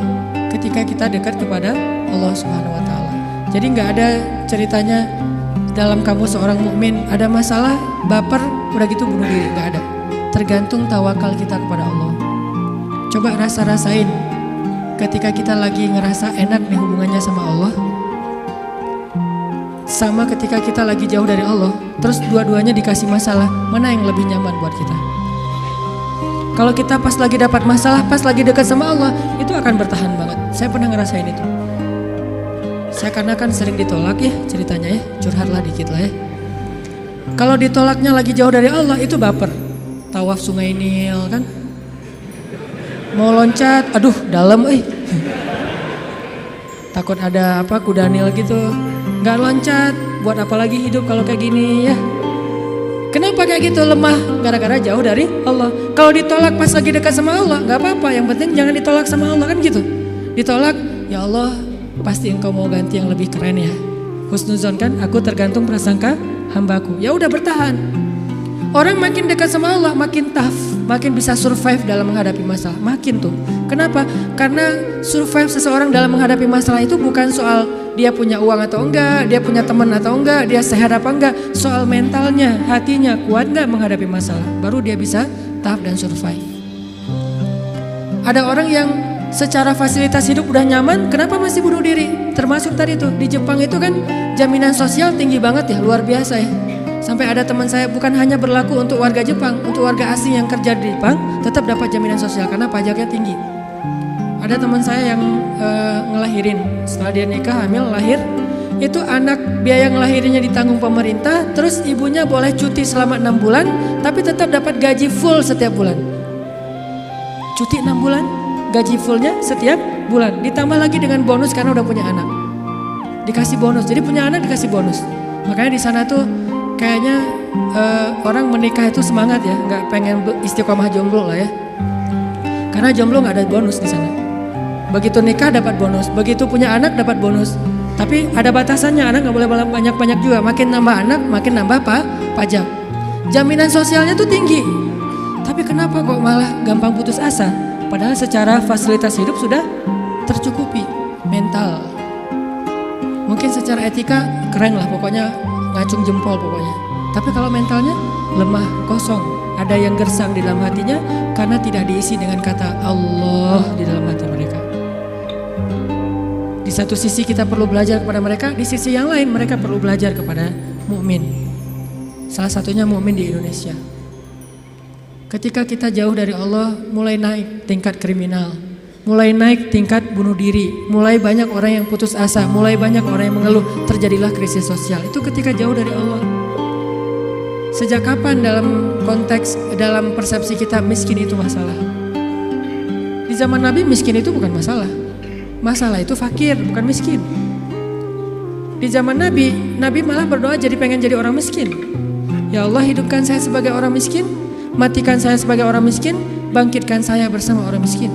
ketika kita dekat kepada Allah Subhanahu Wa Taala. Jadi nggak ada ceritanya dalam kamu seorang mukmin ada masalah baper udah gitu bunuh diri, nggak ada. Tergantung tawakal kita kepada Allah. Coba rasain ketika kita lagi ngerasa enak nih hubungannya sama Allah, sama ketika kita lagi jauh dari Allah, terus dua-duanya dikasih masalah, mana yang lebih nyaman buat kita? Kalau kita pas lagi dapat masalah, pas lagi dekat sama Allah, itu akan bertahan banget. Saya pernah ngerasain itu. Saya karena kan sering ditolak ya ceritanya ya, curhatlah dikit lah ya. Kalau ditolaknya lagi jauh dari Allah, itu baper. Tawaf Sungai Nil kan, mau loncat, aduh dalam takut ada apa kuda Nil gitu. Gak loncat, buat apa lagi hidup kalau kayak gini ya. Kenapa kayak gitu? Lemah, gara-gara jauh dari Allah. Kalau ditolak pas lagi dekat sama Allah, gak apa-apa, yang penting jangan ditolak sama Allah kan gitu. Ditolak, ya Allah pasti engkau mau ganti yang lebih keren ya. Husnuzon kan, aku tergantung prasangka hambaku. Ya udah bertahan. Orang makin dekat sama Allah makin tough, makin bisa survive dalam menghadapi masalah, makin tuh. Kenapa? Karena survive seseorang dalam menghadapi masalah itu bukan soal dia punya uang atau enggak, dia punya teman atau enggak, dia sehat apa enggak. Soal mentalnya, hatinya kuat enggak menghadapi masalah. Baru dia bisa tough dan survive. Ada orang yang secara fasilitas hidup udah nyaman, kenapa masih bunuh diri? Termasuk tadi tuh di Jepang itu kan jaminan sosial tinggi banget ya, luar biasa ya. Sampai ada teman saya, bukan hanya berlaku untuk warga Jepang, untuk warga asing yang kerja di Jepang tetap dapat jaminan sosial karena pajaknya tinggi. Ada teman saya yang ngelahirin, setelah dia nikah, hamil, lahir, itu anak biaya ngelahirinnya ditanggung pemerintah, terus ibunya boleh cuti selama 6 bulan, tapi tetap dapat gaji full setiap bulan. Cuti 6 bulan, gaji fullnya setiap bulan, ditambah lagi dengan bonus karena udah punya anak. Dikasih bonus, jadi punya anak dikasih bonus. Makanya di sana tuh kayaknya orang menikah itu semangat ya, nggak pengen istiqomah jomblo lah ya. Karena jomblo nggak ada bonus di sana. Begitu nikah dapat bonus, begitu punya anak dapat bonus. Tapi ada batasannya, anak nggak boleh banyak-banyak juga. Makin nambah anak, makin nambah pajak. Jaminan sosialnya tuh tinggi. Tapi kenapa kok malah gampang putus asa? Padahal secara fasilitas hidup sudah tercukupi. Mental. Mungkin secara etika keren lah, pokoknya ngacung jempol pokoknya. Tapi kalau mentalnya lemah, kosong. Ada yang gersang di dalam hatinya karena tidak diisi dengan kata Allah di dalam hati mereka. Di satu sisi kita perlu belajar kepada mereka, di sisi yang lain mereka perlu belajar kepada mukmin. Salah satunya mukmin di Indonesia. Ketika kita jauh dari Allah, mulai naik tingkat kriminal, mulai naik tingkat bunuh diri, mulai banyak orang yang putus asa, mulai banyak orang yang mengeluh, terjadilah krisis sosial. Itu ketika jauh dari Allah. Sejak kapan dalam konteks, dalam persepsi kita miskin itu masalah? Di zaman Nabi miskin itu bukan masalah. Masalah itu fakir, bukan miskin. Di zaman Nabi, Nabi malah berdoa jadi pengen jadi orang miskin. Ya Allah, hidupkan saya sebagai orang miskin, matikan saya sebagai orang miskin, bangkitkan saya bersama orang miskin.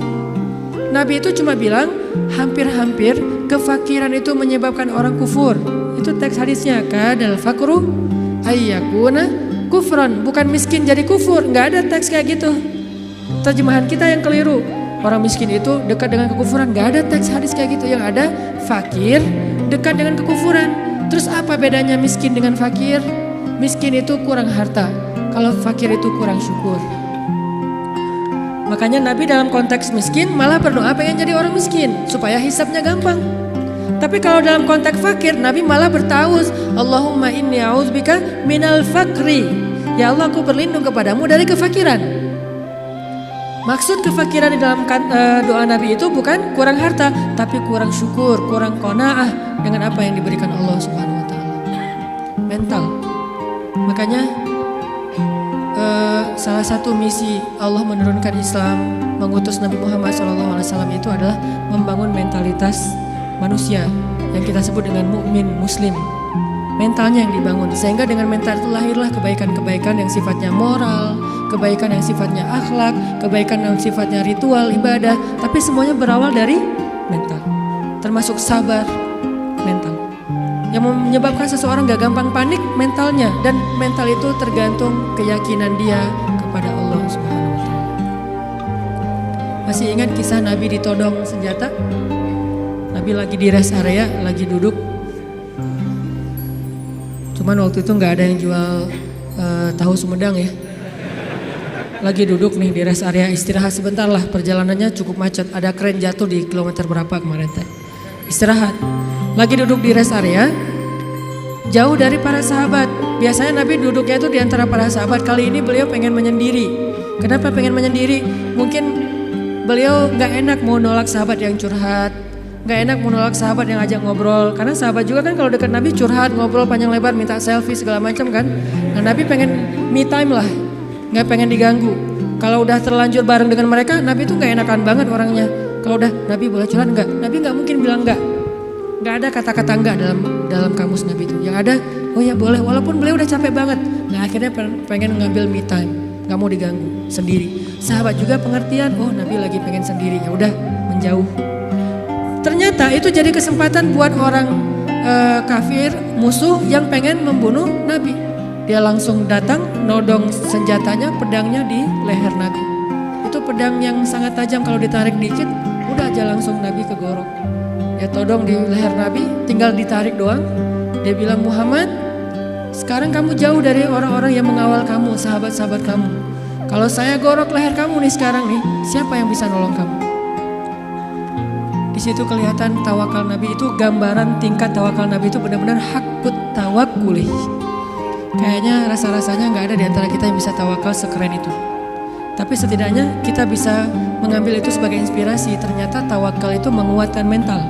Nabi itu cuma bilang, hampir-hampir kefakiran itu menyebabkan orang kufur. Itu teks hadisnya, kadal fakru ayyakuna kufran, bukan miskin jadi kufur. Nggak ada teks kayak gitu. Terjemahan kita yang keliru. Orang miskin itu dekat dengan kekufuran. Gak ada teks hadis kayak gitu. Yang ada fakir dekat dengan kekufuran. Terus apa bedanya miskin dengan fakir? Miskin itu kurang harta, kalau fakir itu kurang syukur. Makanya Nabi dalam konteks miskin malah berdoa pengen jadi orang miskin supaya hisabnya gampang. Tapi kalau dalam konteks fakir, Nabi malah bertauz, Allahumma inni a'udzubika minal fakri. Ya Allah, aku berlindung kepadamu dari kefakiran. Maksud kefakiran di dalam doa Nabi itu bukan kurang harta, tapi kurang syukur, kurang qanaah dengan apa yang diberikan Allah Subhanahu wa taala. Mental. Makanya salah satu misi Allah menurunkan Islam, mengutus Nabi Muhammad SAW itu adalah membangun mentalitas manusia yang kita sebut dengan mukmin muslim. Mentalnya yang dibangun, sehingga dengan mental itu lahirlah kebaikan-kebaikan yang sifatnya moral, kebaikan yang sifatnya akhlak, kebaikan yang sifatnya ritual, ibadah, tapi semuanya berawal dari mental. Termasuk sabar, mental. Yang menyebabkan seseorang gak gampang panik, mentalnya. Dan mental itu tergantung keyakinan dia kepada Allah Subhanahu wa taala. Masih ingat kisah Nabi ditodong senjata? Nabi lagi di rest area, lagi duduk. Cuman waktu itu gak ada yang jual tahu Sumedang ya. Lagi duduk nih di rest area, istirahat sebentar lah, perjalanannya cukup macet, ada kren jatuh di kilometer berapa kemarin teh. Istirahat, lagi duduk di rest area, jauh dari para sahabat. Biasanya Nabi duduknya itu di antara para sahabat, kali ini beliau pengen menyendiri. Kenapa pengen menyendiri? Mungkin beliau gak enak mau nolak sahabat yang curhat, gak enak mau nolak sahabat yang ajak ngobrol. Karena sahabat juga kan kalau dekat Nabi curhat, ngobrol panjang lebar, minta selfie segala macam kan. Nah Nabi pengen me time lah, gak pengen diganggu. Kalau udah terlanjur bareng dengan mereka, Nabi tuh gak enakan banget orangnya. Kalau udah, Nabi boleh curhat enggak? Nabi gak mungkin bilang enggak. Gak ada kata-kata enggak dalam kamus Nabi itu. Yang ada, oh ya boleh, walaupun beliau udah capek banget. Nah akhirnya pengen ngambil me time, gak mau diganggu, sendiri. Sahabat juga pengertian, oh Nabi lagi pengen sendiri, ya udah menjauh. Ternyata itu jadi kesempatan buat orang kafir, musuh yang pengen membunuh Nabi. Dia langsung datang, nodong senjatanya, pedangnya di leher Nabi. Itu pedang yang sangat tajam, kalau ditarik dikit, udah aja langsung Nabi kegorok. Dia todong di leher Nabi, tinggal ditarik doang. Dia bilang, Muhammad, sekarang kamu jauh dari orang-orang yang mengawal kamu, sahabat-sahabat kamu. Kalau saya gorok leher kamu nih sekarang nih, siapa yang bisa nolong kamu? situ kelihatan tawakal Nabi itu, gambaran tingkat tawakal Nabi itu benar-benar hakut tawakulih. Kayaknya rasa-rasanya nggak ada di antara kita yang bisa tawakal sekeren itu. Tapi setidaknya kita bisa mengambil itu sebagai inspirasi. Ternyata tawakal itu menguatkan mental.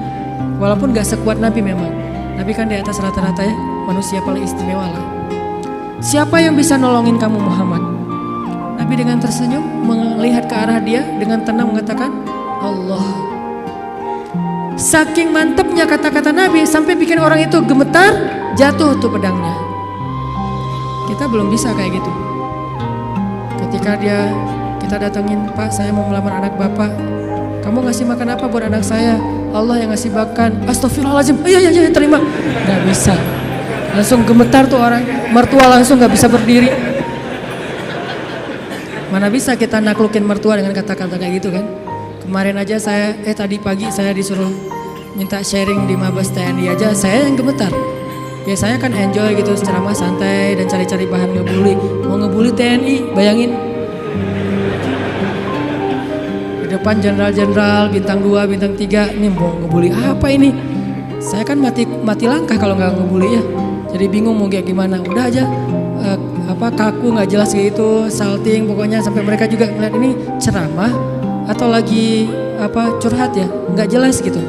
Walaupun gak sekuat Nabi memang. Nabi kan di atas rata-rata ya, manusia paling istimewa lah. Siapa yang bisa nolongin kamu Muhammad? Nabi dengan tersenyum melihat ke arah dia dengan tenang mengatakan Allah. Saking mantepnya kata-kata Nabi sampai bikin orang itu gemetar, jatuh tuh pedangnya. Kita belum bisa kayak gitu. Ketika kita datengin, Pak saya mau melamar anak Bapak, kamu ngasih makan apa buat anak saya? Allah yang ngasih makan. Astagfirullahaladzim, iya terima. Gak bisa, langsung gemetar tuh orang, mertua langsung gak bisa berdiri. Mana bisa kita naklukin mertua dengan kata-kata kayak gitu kan. Kemarin aja tadi pagi saya disuruh minta sharing di Mabes TNI aja, saya yang gemetar. Biasanya kan enjoy gitu, ceramah santai dan cari-cari bahan ngebully. Mau ngebully TNI, bayangin. Di depan jenderal-jenderal, bintang 2, bintang 3, ini mau ngebully apa ini? Saya kan mati langkah kalau nggak ngebully ya. Jadi bingung mau kayak gimana. Udah aja kaku nggak jelas gitu, salting pokoknya sampai mereka juga ngeliat ini ceramah atau lagi curhat ya, nggak jelas gitu.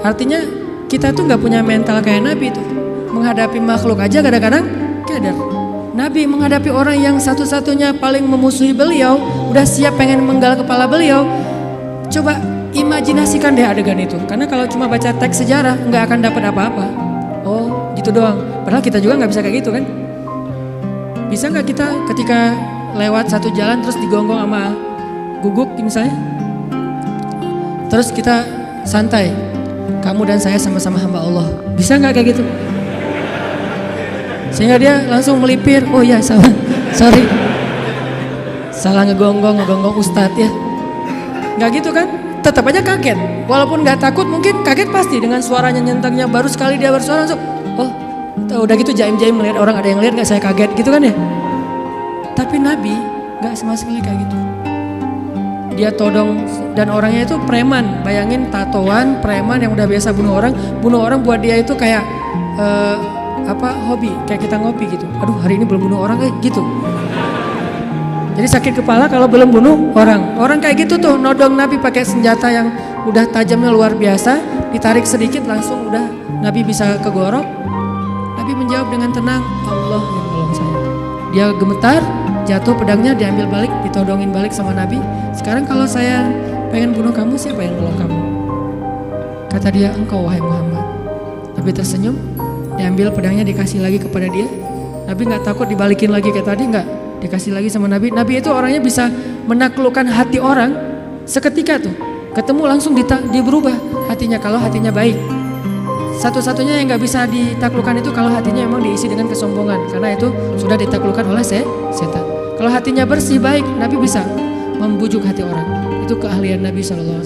Artinya kita tuh nggak punya mental kayak Nabi tuh. Menghadapi makhluk aja kadang-kadang keder. Nabi menghadapi orang yang satu-satunya paling memusuhi beliau, udah siap pengen menggal kepala beliau. Coba imajinasikan deh adegan itu. Karena kalau cuma baca teks sejarah nggak akan dapat apa-apa. Oh gitu doang. Padahal kita juga nggak bisa kayak gitu kan. Bisa nggak kita ketika lewat satu jalan terus digonggong sama guguk misalnya, terus kita santai, kamu dan saya sama-sama hamba Allah, bisa nggak kayak gitu? Sehingga dia langsung melipir, oh ya salah, sorry, salah ngegonggong ustadz ya. Nggak gitu kan? Tetap aja kaget, walaupun nggak takut mungkin kaget pasti dengan suaranya nyentangnya. Baru sekali dia bersuara langsung, oh udah gitu jaim-jaim melihat orang, ada yang lihat nggak saya kaget gitu kan ya. Tapi Nabi nggak sama sekali kayak gitu. Dia todong dan orangnya itu preman. Bayangin tatoan preman yang udah biasa bunuh orang buat dia itu kayak hobi, kayak kita ngopi gitu. Aduh hari ini belum bunuh orang gitu. Jadi sakit kepala kalau belum bunuh orang. Orang kayak gitu tuh nodong Nabi pakai senjata yang udah tajamnya luar biasa, ditarik sedikit langsung udah Nabi bisa kegorok. Nabi menjawab dengan tenang, Allah yang nolong saya. Dia gemetar, jatuh pedangnya diambil balik, ditodongin balik sama Nabi. Sekarang kalau saya pengen bunuh kamu, siapa yang nolong kamu? Kata dia, engkau wahai Muhammad. Nabi tersenyum, diambil pedangnya dikasih lagi kepada dia. Nabi gak takut dibalikin lagi kayak tadi, gak. Dikasih lagi sama Nabi. Nabi itu orangnya bisa menaklukkan hati orang seketika tuh. Ketemu langsung berubah hatinya kalau hatinya baik. Satu-satunya yang gak bisa ditaklukkan itu kalau hatinya memang diisi dengan kesombongan. Karena itu sudah ditaklukkan oleh setan. Kalau hatinya bersih baik, Nabi bisa membujuk hati orang. Itu keahlian Nabi SAW.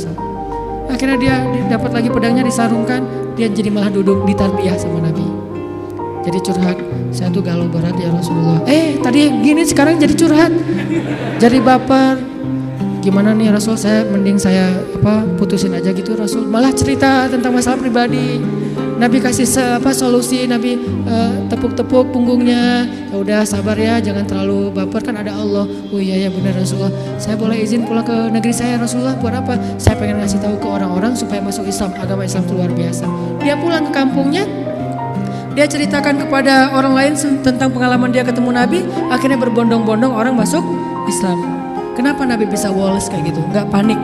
Akhirnya dia dapat lagi pedangnya disarungkan. Dia jadi malah duduk di tarbiyah sama Nabi. Jadi curhat, saya tuh galau berat ya Rasulullah. Tadi gini sekarang jadi curhat. Jadi baper. Gimana nih Rasul, mending saya putusin aja gitu Rasul. Malah cerita tentang masalah pribadi. Nabi kasih solusi, Nabi tepuk-tepuk punggungnya. Ya udah sabar ya, jangan terlalu baper, kan ada Allah. Oh iya ya benar Rasulullah. Saya boleh izin pulang ke negeri saya Rasulullah, buat apa? Saya pengen ngasih tahu ke orang-orang supaya masuk Islam. Agama Islam itu luar biasa. Dia pulang ke kampungnya, dia ceritakan kepada orang lain tentang pengalaman dia ketemu Nabi. Akhirnya berbondong-bondong orang masuk Islam. Kenapa Nabi bisa woles kayak gitu? Gak panik.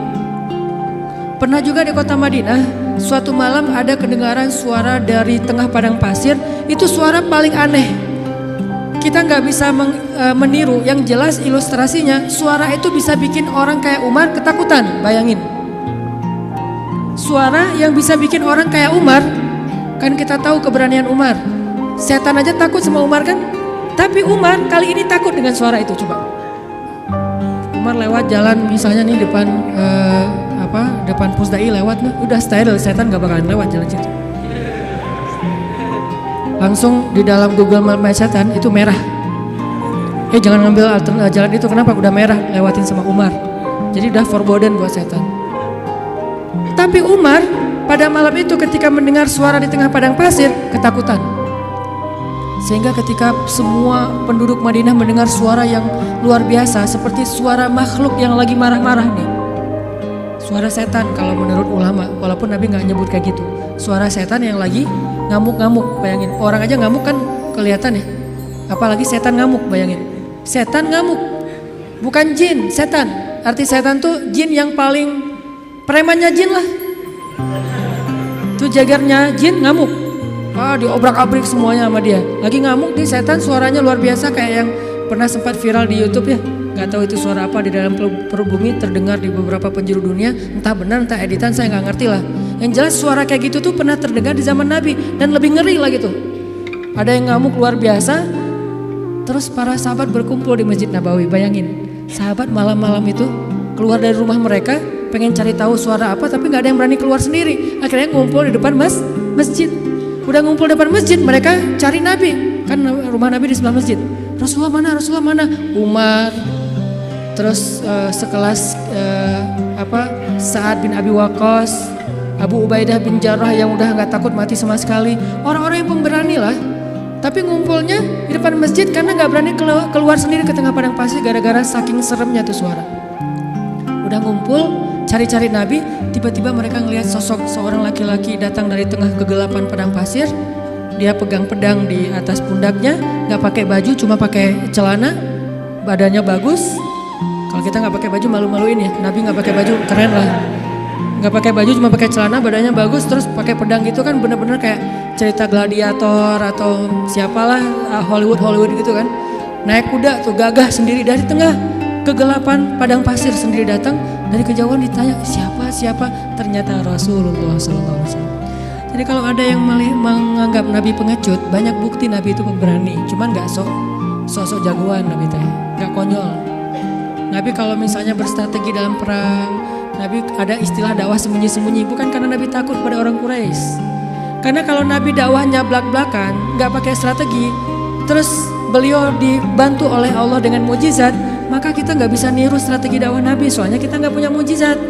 Pernah juga di kota Madinah, suatu malam ada kedengaran suara dari tengah padang pasir. Itu suara paling aneh. Kita gak bisa meniru, yang jelas ilustrasinya suara itu bisa bikin orang kayak Umar ketakutan. Bayangin. Suara yang bisa bikin orang kayak Umar. Kan kita tahu keberanian Umar. Setan aja takut sama Umar kan? Tapi Umar kali ini takut dengan suara itu. Coba Umar lewat jalan misalnya nih depan Pusdai lewat nih, udah steril, setan gak bakalan lewat jalan situ. Langsung di dalam Google Map setan itu merah. Jangan ngambil jalan itu, kenapa? Udah merah, lewatin sama Umar. Jadi udah forbidden buat setan. Tapi Umar pada malam itu ketika mendengar suara di tengah padang pasir, ketakutan. Sehingga ketika semua penduduk Madinah mendengar suara yang luar biasa, seperti suara makhluk yang lagi marah-marah nih. Suara setan kalau menurut ulama, walaupun Nabi nggak nyebut kayak gitu. Suara setan yang lagi ngamuk-ngamuk, bayangin. Orang aja ngamuk kan kelihatan ya. Apalagi setan ngamuk, bayangin. Setan ngamuk, bukan jin, setan. Arti setan tuh jin yang paling premannya jin lah. Tuh jagarnya jin ngamuk. Diobrak-abrik semuanya sama dia. Lagi ngamuk di setan, suaranya luar biasa kayak yang pernah sempat viral di YouTube ya. Gak tahu itu suara apa di dalam perut bumi, terdengar di beberapa penjuru dunia. Entah benar, entah editan, saya nggak ngerti lah. Yang jelas suara kayak gitu tuh pernah terdengar di zaman Nabi dan lebih ngeri lagi tuh. Ada yang ngamuk luar biasa. Terus para sahabat berkumpul di Masjid Nabawi. Bayangin, sahabat malam-malam itu keluar dari rumah mereka, pengen cari tahu suara apa, tapi nggak ada yang berani keluar sendiri. Akhirnya ngumpul di depan masjid. Udah ngumpul depan masjid, mereka cari Nabi. Kan rumah Nabi di sebelah masjid. Rasulullah mana? Rasulullah mana? Umar. Terus sekelas Sa'ad bin Abi Waqqas, Abu Ubaidah bin Jarrah yang udah nggak takut mati sama sekali. Orang-orang yang pemberani lah. Tapi ngumpulnya di depan masjid karena nggak berani keluar sendiri ke tengah padang pasir gara-gara saking seremnya tuh suara. Udah ngumpul cari-cari Nabi, tiba-tiba mereka ngelihat sosok seorang laki-laki datang dari tengah kegelapan padang pasir. Dia pegang pedang di atas pundaknya, nggak pakai baju, cuma pakai celana, badannya bagus. Kalau kita nggak pakai baju malu-maluin ya, Nabi nggak pakai baju keren lah. Nggak pakai baju, cuma pakai celana, badannya bagus, terus pakai pedang gitu kan bener-bener kayak cerita gladiator atau siapalah Hollywood gitu kan. Naik kuda tuh gagah sendiri dari tengah kegelapan padang pasir sendiri datang. Dari kejauhan ditanya siapa? Ternyata Rasulullah SAW. Jadi kalau ada yang menganggap Nabi pengecut, banyak bukti Nabi itu pemberani. Cuman nggak sok jagoan Nabi teh, nggak konyol. Nabi kalau misalnya berstrategi dalam perang, Nabi ada istilah dakwah sembunyi-sembunyi, bukan karena Nabi takut pada orang Quraisy. Karena kalau Nabi dakwahnya belak-belakan, nggak pakai strategi, terus beliau dibantu oleh Allah dengan mujizat, maka kita nggak bisa niru strategi dakwah Nabi, soalnya kita nggak punya mujizat.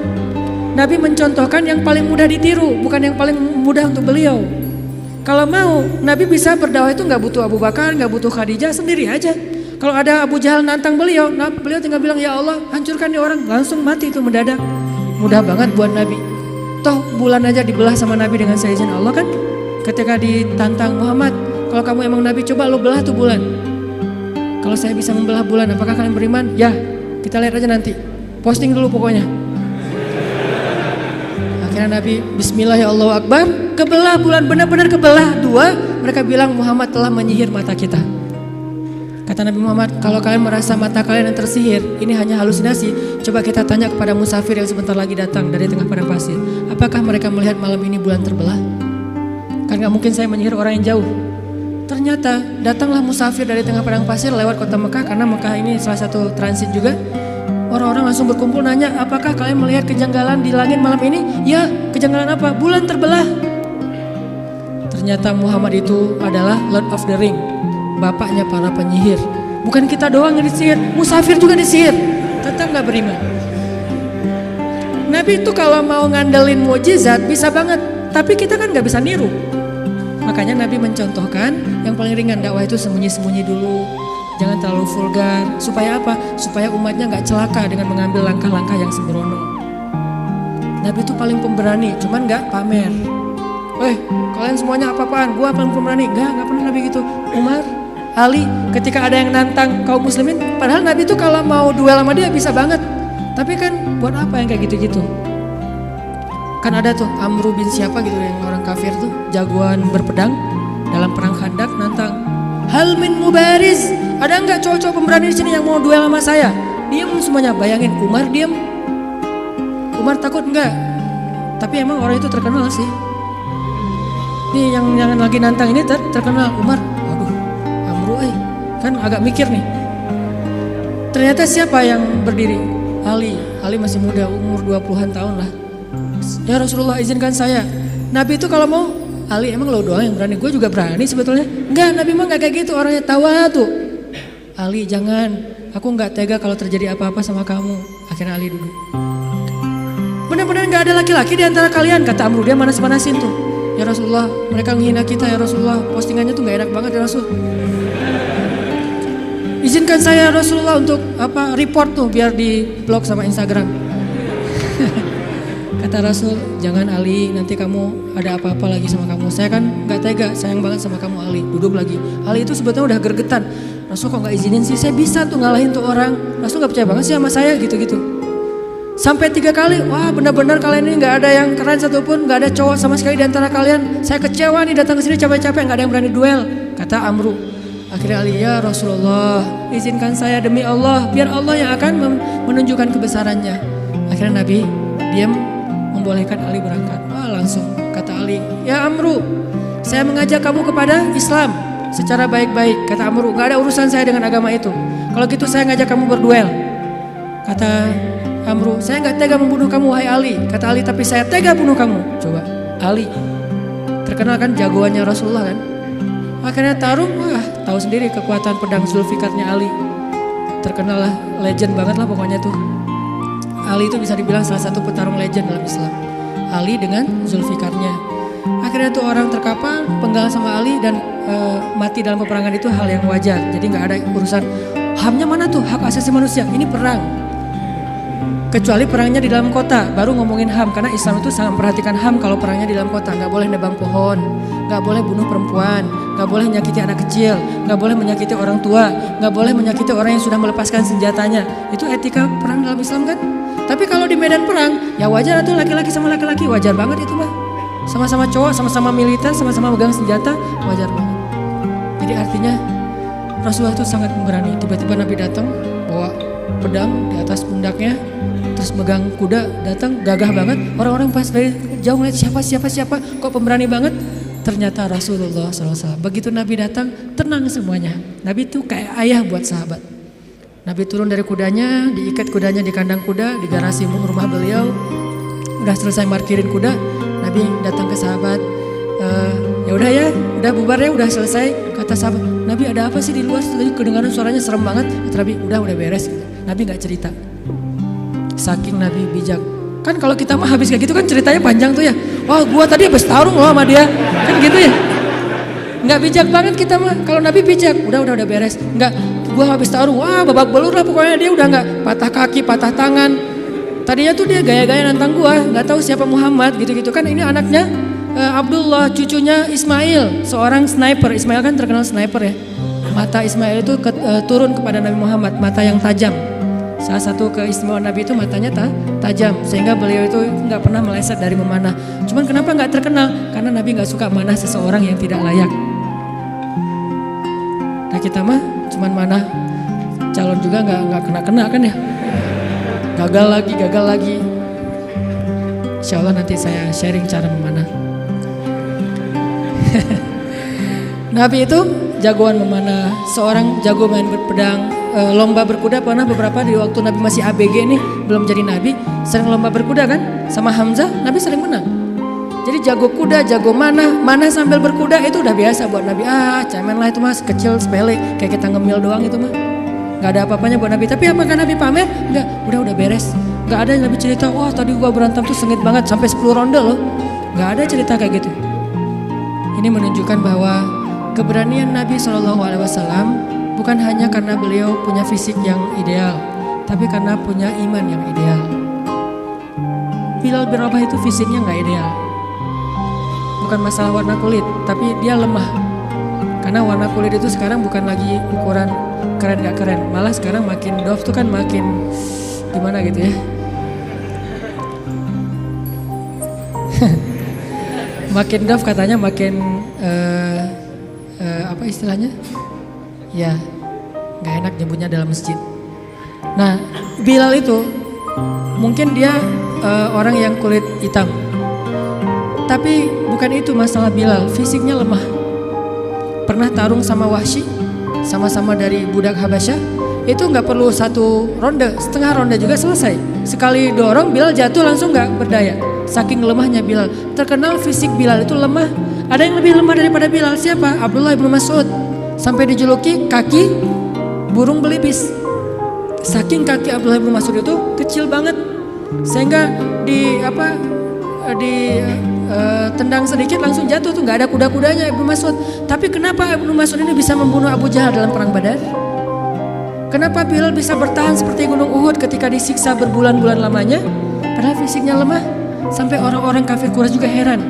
Nabi mencontohkan yang paling mudah ditiru, bukan yang paling mudah untuk beliau. Kalau mau, Nabi bisa berdakwah itu nggak butuh Abu Bakar, nggak butuh Khadijah, sendiri aja. Kalau ada Abu Jahal nantang beliau, beliau tinggal bilang, ya Allah hancurkan nih orang, langsung mati itu mendadak. Mudah banget buat Nabi. Toh bulan aja dibelah sama Nabi dengan seizin Allah kan. Ketika ditantang Muhammad, kalau kamu emang Nabi, coba lo belah tuh bulan. Kalau saya bisa membelah bulan, apakah kalian beriman? Ya, kita lihat aja nanti. Posting dulu pokoknya. Akhirnya Nabi Bismillah ya Allahu Akbar, kebelah bulan, benar-benar kebelah dua. Mereka bilang Muhammad telah menyihir mata kita. Kata Nabi Muhammad, kalau kalian merasa mata kalian yang tersihir, ini hanya halusinasi. Coba kita tanya kepada musafir yang sebentar lagi datang dari tengah padang pasir. Apakah mereka melihat malam ini bulan terbelah? Kan gak mungkin saya menyihir orang yang jauh. Ternyata datanglah musafir dari tengah padang pasir lewat kota Mekah, karena Mekah ini salah satu transit juga. Orang-orang langsung berkumpul nanya, apakah kalian melihat kejanggalan di langit malam ini? Ya, kejanggalan apa? Bulan terbelah. Ternyata Muhammad itu adalah Lord of the Ring, bapaknya para penyihir. Bukan kita doang yang disihir, musafir juga disihir. Tetap gak beriman. Nabi itu kalau mau ngandelin mujizat bisa banget, tapi kita kan gak bisa niru. Makanya Nabi mencontohkan yang paling ringan, dakwah itu sembunyi-sembunyi dulu. Jangan terlalu vulgar. Supaya apa? Supaya umatnya gak celaka dengan mengambil langkah-langkah yang sembrono. Nabi itu paling pemberani, cuman gak pamer. Kalian semuanya apa-apaan? Gua paling pemberani. Gak pernah Nabi gitu. Umar, Ali, ketika ada yang nantang kaum muslimin, padahal Nabi itu kalau mau duel sama dia bisa banget. Tapi kan buat apa yang kayak gitu-gitu? Kan ada tuh Amru bin siapa gitu yang orang kafir tuh, jagoan berpedang dalam perang Khandak, nantang. Hal min mubariz, ada nggak cowok-cowok pemberani di sini yang mau duel sama saya? Diam semuanya, bayangin Umar diam. Umar takut nggak? Tapi emang orang itu terkenal sih. Nih yang lagi nantang ini terkenal Umar. Waduh, Amru kan agak mikir nih. Ternyata siapa yang berdiri? Ali masih muda, umur 20-an tahun lah. Ya Rasulullah izinkan saya. Nabi itu kalau mau, Ali emang lo doang yang berani, gue juga berani sebetulnya. Enggak, Nabi mah gak kayak gitu, orangnya tuh. Ali jangan, aku gak tega kalau terjadi apa-apa sama kamu. Akhirnya Ali duduk. Benar-benar nggak ada laki-laki di antara kalian, kata Amru. Dia manas-manasin tuh. Ya Rasulullah, mereka menghina kita ya Rasulullah. Postingannya tuh nggak enak banget ya Rasul. Izinkan saya Rasulullah untuk report tuh biar di blog sama Instagram. Kata Rasul, jangan Ali, nanti kamu ada apa-apa lagi sama kamu. Saya kan nggak tega, sayang banget sama kamu Ali. Duduk lagi. Ali itu sebetulnya udah gergetan. Rasul kok nggak izinin sih? Saya bisa tuh ngalahin tuh orang. Rasul nggak percaya banget sih sama saya gitu-gitu. Sampai 3 kali, wah benar-benar kalian ini nggak ada yang keren satupun, nggak ada cowok sama sekali di antara kalian. Saya kecewa nih datang ke sini capek-capek, nggak ada yang berani duel. Kata Amru. Akhirnya Ali, ya Rasulullah, izinkan saya demi Allah, biar Allah yang akan menunjukkan kebesarannya. Akhirnya Nabi diam, membolehkan Ali berangkat. Wah langsung kata Ali, ya Amru, saya mengajak kamu kepada Islam secara baik-baik. Kata Amru, nggak ada urusan saya dengan agama itu. Kalau gitu saya ngajak kamu berduel. Kata Amru, saya nggak tega membunuh kamu wahai Ali. Kata Ali, tapi saya tega bunuh kamu. Coba, Ali terkenal kan jagoannya Rasulullah kan. Akhirnya tarung, wah tahu sendiri kekuatan pedang Zulfikarnya Ali. Terkenal lah, legend banget lah pokoknya tuh. Ali itu bisa dibilang salah satu petarung legend dalam Islam. Ali dengan Zulfikarnya. Akhirnya tuh orang terkapar, penggal sama Ali dan mati dalam peperangan itu hal yang wajar. Jadi nggak ada urusan HAM-nya mana tuh, hak asasi manusia. Ini perang. Kecuali perangnya di dalam kota, baru ngomongin HAM. Karena Islam itu sangat memperhatikan HAM kalau perangnya di dalam kota. Gak boleh nebang pohon, gak boleh bunuh perempuan, gak boleh menyakiti anak kecil, gak boleh menyakiti orang tua, gak boleh menyakiti orang yang sudah melepaskan senjatanya. Itu etika perang dalam Islam kan. Tapi kalau di medan perang, ya wajar tuh laki-laki sama laki-laki, wajar banget itu mah. Sama-sama cowok, sama-sama militer, sama-sama megang senjata, wajar banget. Jadi artinya Rasulullah itu sangat memberani. Tiba-tiba Nabi datang bawa pedang di atas pundaknya, terus megang kuda, datang gagah banget. Orang-orang pas dari jauh ngeliat siapa, kok pemberani banget. Ternyata Rasulullah SAW. Begitu Nabi datang, tenang semuanya. Nabi itu kayak ayah buat sahabat. Nabi turun dari kudanya, diikat kudanya di kandang kuda, di garasi rumah beliau. Udah selesai markirin kuda, Nabi datang ke sahabat. Ya udah ya, udah bubar ya, udah selesai. Kata sahabat, Nabi ada apa sih di luar? Tadi kedengaran suaranya serem banget. Kata Nabi, udah beres. Nabi nggak cerita. Saking Nabi bijak. Kan kalau kita mah habis kayak gitu kan ceritanya panjang tuh ya. Wah gua tadi habis tarung loh sama dia. Kan gitu ya. Nggak bijak banget kita mah. Kalau Nabi bijak, udah beres. Nggak, gua habis tarung. Wah babak belur lah pokoknya. Dia udah nggak patah kaki, patah tangan. Tadinya tuh dia gaya-gaya nantang gua. Nggak tahu siapa Muhammad gitu-gitu kan. Ini anaknya Abdullah, cucunya Ismail, seorang sniper. Ismail kan terkenal sniper ya. Mata Ismail itu turun kepada Nabi Muhammad, mata yang tajam. Salah satu keistimewaan Nabi itu matanya tajam, sehingga beliau itu nggak pernah meleset dari memanah. Cuman kenapa nggak terkenal? Karena Nabi nggak suka manah seseorang yang tidak layak. Nah kita mah cuman manah calon juga nggak kena kan ya? Gagal lagi. Insya Allah nanti saya sharing cara memanah. Nabi itu jagoan memanah, seorang jago main pedang. Lomba berkuda pernah beberapa di waktu Nabi masih ABG nih, belum jadi Nabi, sering lomba berkuda kan sama Hamzah, Nabi sering menang. Jadi jago kuda, jago mana sambil berkuda itu udah biasa buat Nabi. Cemen lah itu mas, kecil sepele, kayak kita ngemil doang itu mah. Gak ada apa-apanya buat Nabi. Tapi apakah Nabi pamer? Enggak, udah beres. Gak ada yang Nabi cerita, wah tadi gua berantem tuh sengit banget sampai 10 ronde loh. Gak ada cerita kayak gitu. Ini menunjukkan bahwa keberanian Nabi SAW bukan hanya karena beliau punya fisik yang ideal, tapi karena punya iman yang ideal. Bilal bin Rabah itu fisiknya gak ideal. Bukan masalah warna kulit, tapi dia lemah. Karena warna kulit itu sekarang bukan lagi ukuran keren gak keren. Malah sekarang makin dof tuh kan makin gimana gitu ya. Makin dof katanya makin apa istilahnya? Ya, gak enak nyebutnya dalam masjid. Nah, Bilal itu mungkin dia orang yang kulit hitam. Tapi bukan itu masalah Bilal, fisiknya lemah. Pernah tarung sama Wahsy, sama-sama dari budak Habasyah. Itu gak perlu 1 ronde, setengah ronde juga selesai. Sekali dorong Bilal jatuh langsung gak berdaya. Saking lemahnya Bilal. Terkenal fisik Bilal itu lemah. Ada yang lebih lemah daripada Bilal, siapa? Abdullah bin Mas'ud. Sampai dijuluki kaki burung belibis. Saking kaki Abdullah bin Mas'ud itu kecil banget. Sehingga tendang sedikit langsung jatuh tuh, nggak ada kuda-kudanya Ibnu Mas'ud. Tapi kenapa Ibnu Mas'ud ini bisa membunuh Abu Jahal dalam perang Badar? Kenapa Bilal bisa bertahan seperti gunung Uhud ketika disiksa berbulan-bulan lamanya? Padahal fisiknya lemah. Sampai orang-orang kafir Quraisy juga heran.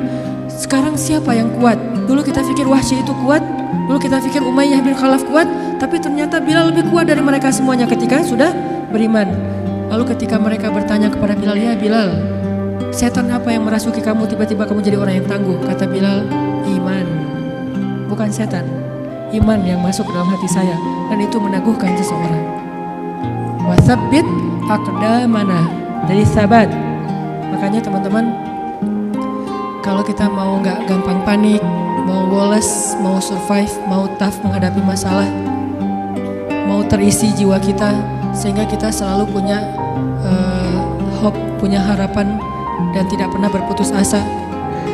Sekarang siapa yang kuat? Dulu kita pikir Wahsy itu kuat, dulu kita pikir Umayyah bin Khalaf kuat, tapi ternyata Bilal lebih kuat dari mereka semuanya ketika sudah beriman. Lalu ketika mereka bertanya kepada Bilal, "Ya Bilal, setan apa yang merasuki kamu tiba-tiba kamu jadi orang yang tangguh?" Kata Bilal, "Iman, bukan setan. Iman yang masuk dalam hati saya dan itu meneguhkan seseorang." Watsabbit aqdamana, dari sabat. Makanya teman-teman, kalau kita mau nggak gampang panik, mau woles, mau survive, mau tough menghadapi masalah, mau terisi jiwa kita sehingga kita selalu punya hope, punya harapan dan tidak pernah berputus asa,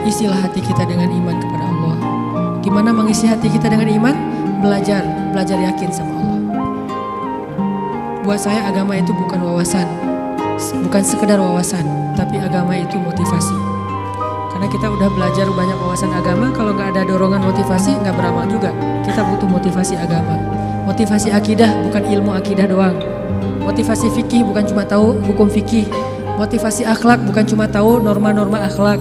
isilah hati kita dengan iman kepada Allah. Gimana mengisi hati kita dengan iman? Belajar yakin sama Allah. Buat saya agama itu bukan wawasan, bukan sekedar wawasan, tapi agama itu motivasi. Karena kita udah belajar banyak wawasan agama, kalau nggak ada dorongan motivasi nggak beramal juga. Kita butuh motivasi agama, motivasi akidah, bukan ilmu akidah doang. Motivasi fikih bukan cuma tahu hukum fikih, motivasi akhlak bukan cuma tahu norma-norma akhlak.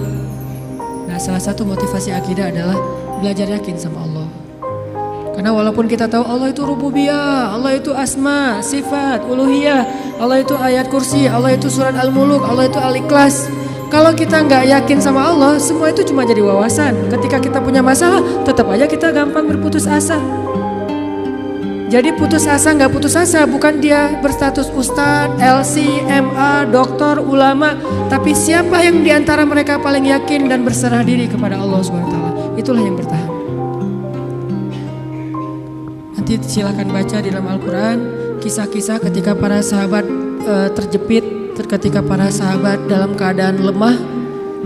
Nah, salah satu motivasi akidah adalah belajar yakin sama Allah. Karena walaupun kita tahu Allah itu rububiyah, Allah itu asma, sifat, uluhiyah, Allah itu ayat kursi, Allah itu surat Al-Muluk, Allah itu Al-Ikhlas. Kalau kita nggak yakin sama Allah, semua itu cuma jadi wawasan. Ketika kita punya masalah, tetap aja kita gampang berputus asa. Jadi putus asa nggak putus asa, bukan dia berstatus ustadz, LC, MA, doktor, ulama, tapi siapa yang diantara mereka paling yakin dan berserah diri kepada Allah SWT, itulah yang bertahan. Nanti silakan baca di dalam Al-Quran kisah-kisah ketika para sahabat terjepit, ketika para sahabat dalam keadaan lemah,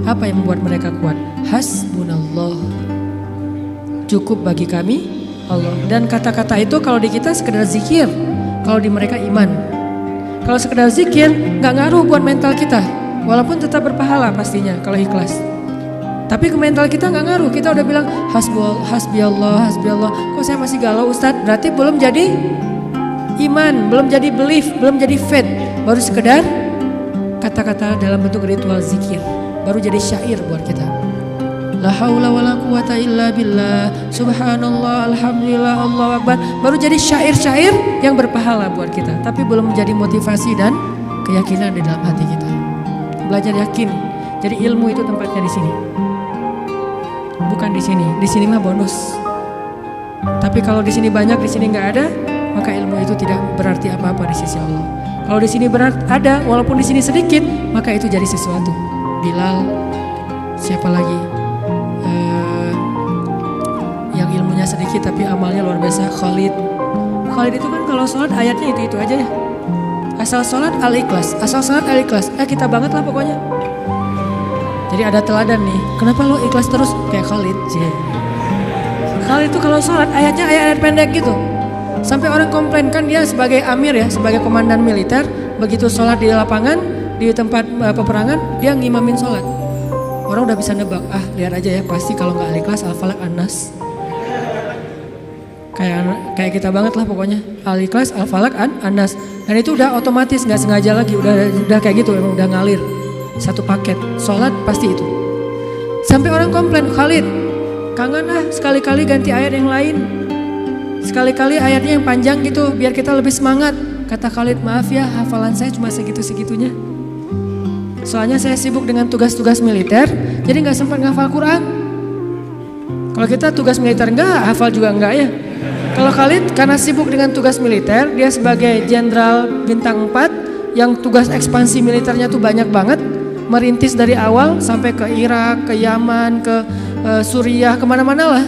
apa yang membuat mereka kuat? Hasbunallah, cukup bagi kami Allah. Dan kata-kata itu kalau di kita sekedar zikir, kalau di mereka iman. Kalau sekedar zikir nggak ngaruh buat mental kita, walaupun tetap berpahala pastinya kalau ikhlas. Tapi ke mental kita nggak ngaruh. Kita udah bilang hasbiyallah. Kok saya masih galau Ustadz? Berarti belum jadi iman, belum jadi belief, belum jadi faith. Baru sekedar kata-kata dalam bentuk ritual zikir, baru jadi syair buat kita. La haula wala quwata illa billah, subhanallah, alhamdulillah, Allahu akbar. Baru jadi syair-syair yang berpahala buat kita, tapi belum menjadi motivasi dan keyakinan di dalam hati kita. Belajar yakin. Jadi ilmu itu tempatnya di sini. Bukan di sini. Di sini mah bonus. Tapi kalau di sini banyak, di sini nggak ada, maka ilmu itu tidak berarti apa-apa di sisi Allah. Kalau di sini ada, walaupun di sini sedikit, maka itu jadi sesuatu. Bilal, siapa lagi? Yang ilmunya sedikit tapi amalnya luar biasa, Khalid itu kan kalau sholat ayatnya itu aja ya. Asal sholat Al-Ikhlas, kita banget lah pokoknya. Jadi ada teladan nih, kenapa lo ikhlas terus kayak Khalid? Khalid itu kalau sholat ayatnya ayat pendek gitu. Sampai orang komplain, kan dia sebagai amir ya, sebagai komandan militer, begitu sholat di lapangan, di tempat peperangan, dia ngimamin sholat. Orang udah bisa nebak, lihat aja ya, pasti kalau nggak Al-Ikhlas, Al-Falaq, An-Nas. Kayak kita banget lah pokoknya, Al-Ikhlas, Al-Falaq, An-Nas. Dan itu udah otomatis, nggak sengaja lagi, udah kayak gitu, emang udah ngalir. Satu paket, sholat pasti itu. Sampai orang komplain, Khalid, kangen sekali-kali ganti ayat yang lain. Sekali-kali ayatnya yang panjang gitu, biar kita lebih semangat. Kata Khalid, maaf ya, hafalan saya cuma segitu-segitunya. Soalnya saya sibuk dengan tugas-tugas militer, jadi gak sempat ngafal Quran. Kalau kita tugas militer enggak, hafal juga enggak ya. Kalau Khalid karena sibuk dengan tugas militer, dia sebagai jenderal bintang 4, yang tugas ekspansi militernya tuh banyak banget, merintis dari awal sampai ke Irak, ke Yaman, ke Suriah, kemana-mana lah.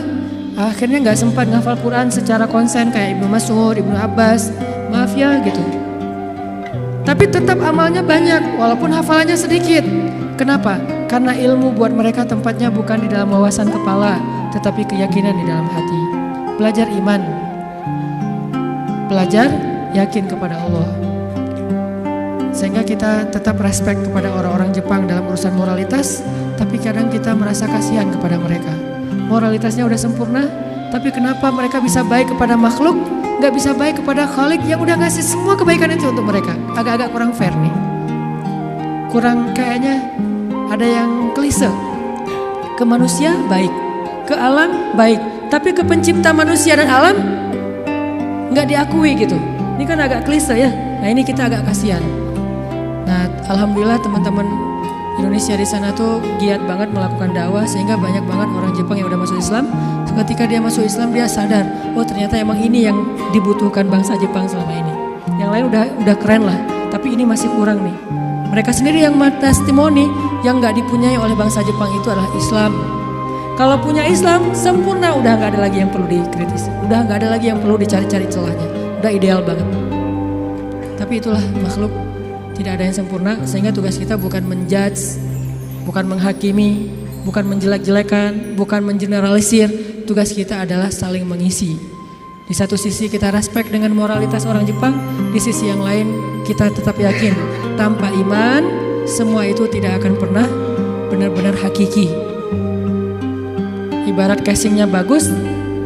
Akhirnya nggak sempat ngafal Quran secara konsen kayak Ibnu Mas'ud, Ibnu Abbas. Maaf ya gitu. Tapi tetap amalnya banyak walaupun hafalannya sedikit. Kenapa? Karena ilmu buat mereka tempatnya bukan di dalam wawasan kepala, tetapi keyakinan di dalam hati. Belajar iman. Belajar yakin kepada Allah. Sehingga kita tetap respect kepada orang-orang Jepang dalam urusan moralitas, tapi kadang kita merasa kasihan kepada mereka. Moralitasnya udah sempurna, tapi kenapa mereka bisa baik kepada makhluk, gak bisa baik kepada Khalik yang udah ngasih semua kebaikan itu untuk mereka. Agak-agak kurang fair nih. Kurang kayaknya ada yang klise. Ke manusia baik, ke alam baik, tapi ke pencipta manusia dan alam gak diakui gitu. Ini kan agak klise ya. Nah ini kita agak kasihan. Nah alhamdulillah teman-teman Indonesia di sana tuh giat banget melakukan dakwah, sehingga banyak banget orang Jepang yang udah masuk Islam. Ketika dia masuk Islam dia sadar, oh ternyata emang ini yang dibutuhkan bangsa Jepang selama ini. Yang lain udah keren lah, tapi ini masih kurang nih. Mereka sendiri yang testimoni yang gak dipunyai oleh bangsa Jepang itu adalah Islam. Kalau punya Islam sempurna, udah gak ada lagi yang perlu dikritisi, udah gak ada lagi yang perlu dicari-cari celahnya, udah ideal banget. Tapi itulah makhluk, tidak ada yang sempurna, sehingga tugas kita bukan menjudge, bukan menghakimi, bukan menjelek-jelekan, bukan mengeneralisir. Tugas kita adalah saling mengisi. Di satu sisi kita respect dengan moralitas orang Jepang, di sisi yang lain kita tetap yakin tanpa iman semua itu tidak akan pernah benar-benar hakiki. Ibarat casingnya bagus,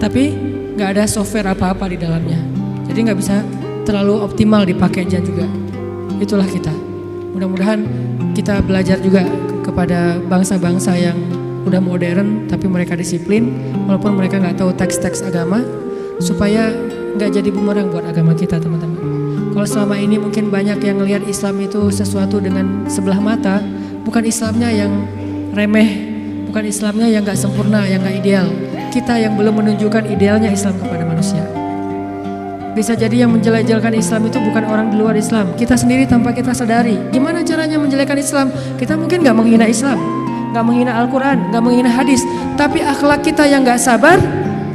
tapi gak ada software apa-apa di dalamnya, jadi gak bisa terlalu optimal dipakainya juga. Itulah kita. Mudah-mudahan kita belajar juga kepada bangsa-bangsa yang udah modern tapi mereka disiplin, walaupun mereka nggak tahu teks-teks agama, supaya nggak jadi bumerang buat agama kita, teman-teman. Kalau selama ini mungkin banyak yang ngelihat Islam itu sesuatu dengan sebelah mata, bukan Islamnya yang remeh, bukan Islamnya yang nggak sempurna, yang nggak ideal. Kita yang belum menunjukkan idealnya Islam kepada manusia. Bisa jadi yang menjelek-jelekan Islam itu bukan orang di luar Islam, kita sendiri tanpa kita sadari. Gimana caranya menjelekkan Islam? Kita mungkin gak menghina Islam, gak menghina Al-Quran, gak menghina hadis, tapi akhlak kita yang gak sabar,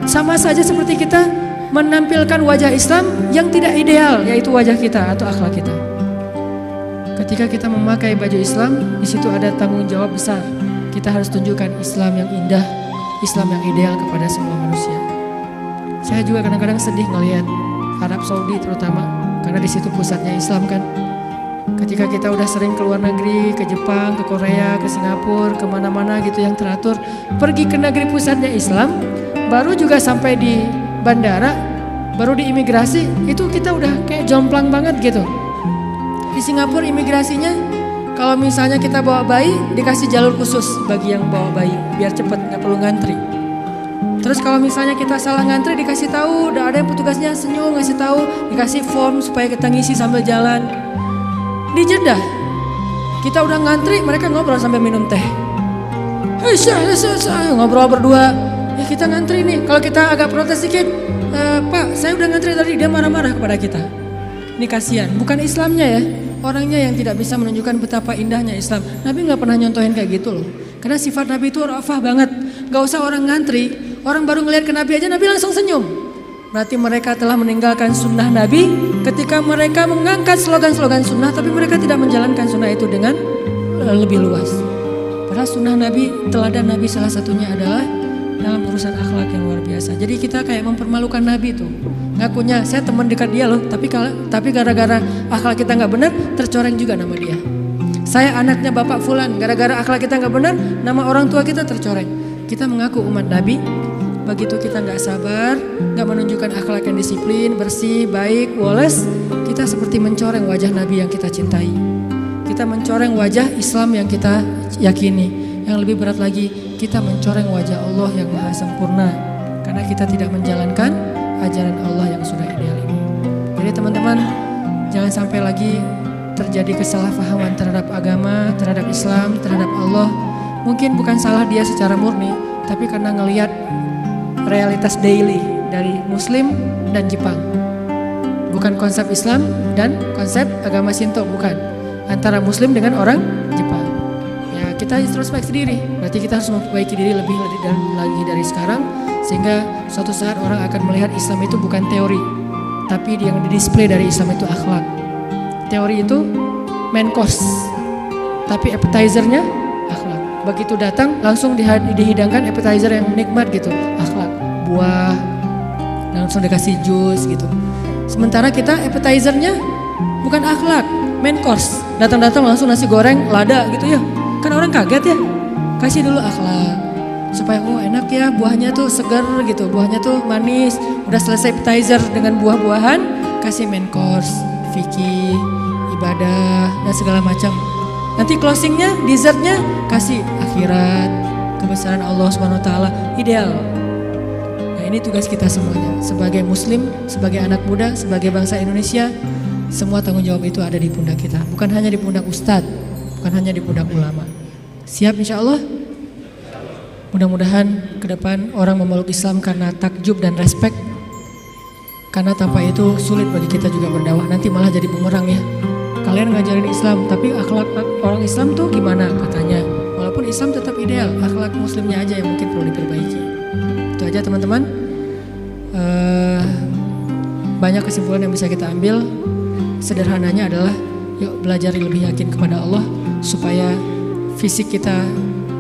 sama saja seperti kita menampilkan wajah Islam yang tidak ideal, yaitu wajah kita atau akhlak kita. Ketika kita memakai baju Islam, di situ ada tanggung jawab besar. Kita harus tunjukkan Islam yang indah, Islam yang ideal kepada semua manusia. Saya juga kadang-kadang sedih ngelihat Arab Saudi terutama, karena di situ pusatnya Islam kan. Ketika kita udah sering keluar negeri, ke Jepang, ke Korea, ke Singapura, kemana-mana gitu yang teratur, pergi ke negeri pusatnya Islam, baru juga sampai di bandara, baru di imigrasi, itu kita udah kayak jomplang banget gitu. Di Singapura imigrasinya, kalau misalnya kita bawa bayi, dikasih jalur khusus bagi yang bawa bayi, biar cepet, gak perlu ngantri. Terus kalau misalnya kita salah ngantri, dikasih tahu, udah ada yang petugasnya senyum ngasih tahu, dikasih form supaya kita ngisi sambil jalan. Di Jeddah, kita udah ngantri, mereka ngobrol sambil minum teh. Ngobrol berdua, ya kita ngantri nih. Kalau kita agak protes sedikit, Pak, saya udah ngantri tadi, dia marah-marah kepada kita. Ini kasihan, bukan Islamnya ya, orangnya yang tidak bisa menunjukkan betapa indahnya Islam. Nabi nggak pernah nyontohin kayak gitu loh. Karena sifat Nabi itu rafah banget, nggak usah orang ngantri. Orang baru ngelihat ke Nabi aja, Nabi langsung senyum. Berarti mereka telah meninggalkan sunnah Nabi ketika mereka mengangkat slogan-slogan sunnah, tapi mereka tidak menjalankan sunnah itu dengan lebih luas. Padahal sunnah Nabi, teladan Nabi salah satunya adalah dalam urusan akhlak yang luar biasa. Jadi kita kayak mempermalukan Nabi tuh. Ngakunya saya teman dekat dia loh, tapi gara-gara akhlak kita nggak benar, tercoreng juga nama dia. Saya anaknya Bapak Fulan, gara-gara akhlak kita nggak benar, nama orang tua kita tercoreng. Kita mengaku umat Nabi, begitu kita nggak sabar, nggak menunjukkan akhlak yang disiplin, bersih, baik, woles, kita seperti mencoreng wajah Nabi yang kita cintai. Kita mencoreng wajah Islam yang kita yakini. Yang lebih berat lagi, kita mencoreng wajah Allah yang maha sempurna, karena kita tidak menjalankan ajaran Allah yang sudah ideal ini. Jadi teman-teman, jangan sampai lagi terjadi kesalahpahaman terhadap agama, terhadap Islam, terhadap Allah. Mungkin bukan salah dia secara murni, tapi karena ngelihat realitas daily dari Muslim dan Jepang. Bukan konsep Islam dan konsep agama Shinto, bukan. Antara Muslim dengan orang Jepang. Ya kita introspeksi diri, berarti kita harus memperbaiki diri lebih lagi dari sekarang. Sehingga suatu saat orang akan melihat Islam itu bukan teori, tapi yang didisplay dari Islam itu akhlak. Teori itu main course, tapi appetizernya akhlak. Begitu datang langsung dihidangkan appetizer yang nikmat gitu, akhlak, buah, langsung dikasih jus gitu. Sementara kita appetizernya bukan akhlak, main course. Datang-datang langsung nasi goreng, lada gitu ya. Kan orang kaget ya. Kasih dulu akhlak. Supaya enak ya, buahnya tuh segar gitu, buahnya tuh manis. Udah selesai appetizer dengan buah-buahan, kasih main course, fikih, ibadah, dan segala macam. Nanti closingnya, dessertnya kasih akhirat, kebesaran Allah SWT, ideal. Nah ini tugas kita semuanya, sebagai muslim, sebagai anak muda, sebagai bangsa Indonesia, semua tanggung jawab itu ada di pundak kita. Bukan hanya di pundak ustadz, bukan hanya di pundak ulama. Siap insya Allah? Mudah-mudahan ke depan orang memeluk Islam karena takjub dan respek. Karena tanpa itu sulit bagi kita juga berdakwah, nanti malah jadi bumerang ya. Kalian ngajarin Islam, tapi akhlak orang Islam tuh gimana katanya. Walaupun Islam tetap ideal, akhlak muslimnya aja yang mungkin perlu diperbaiki. Itu aja teman-teman. Banyak kesimpulan yang bisa kita ambil. Sederhananya adalah yuk belajar lebih yakin kepada Allah supaya fisik kita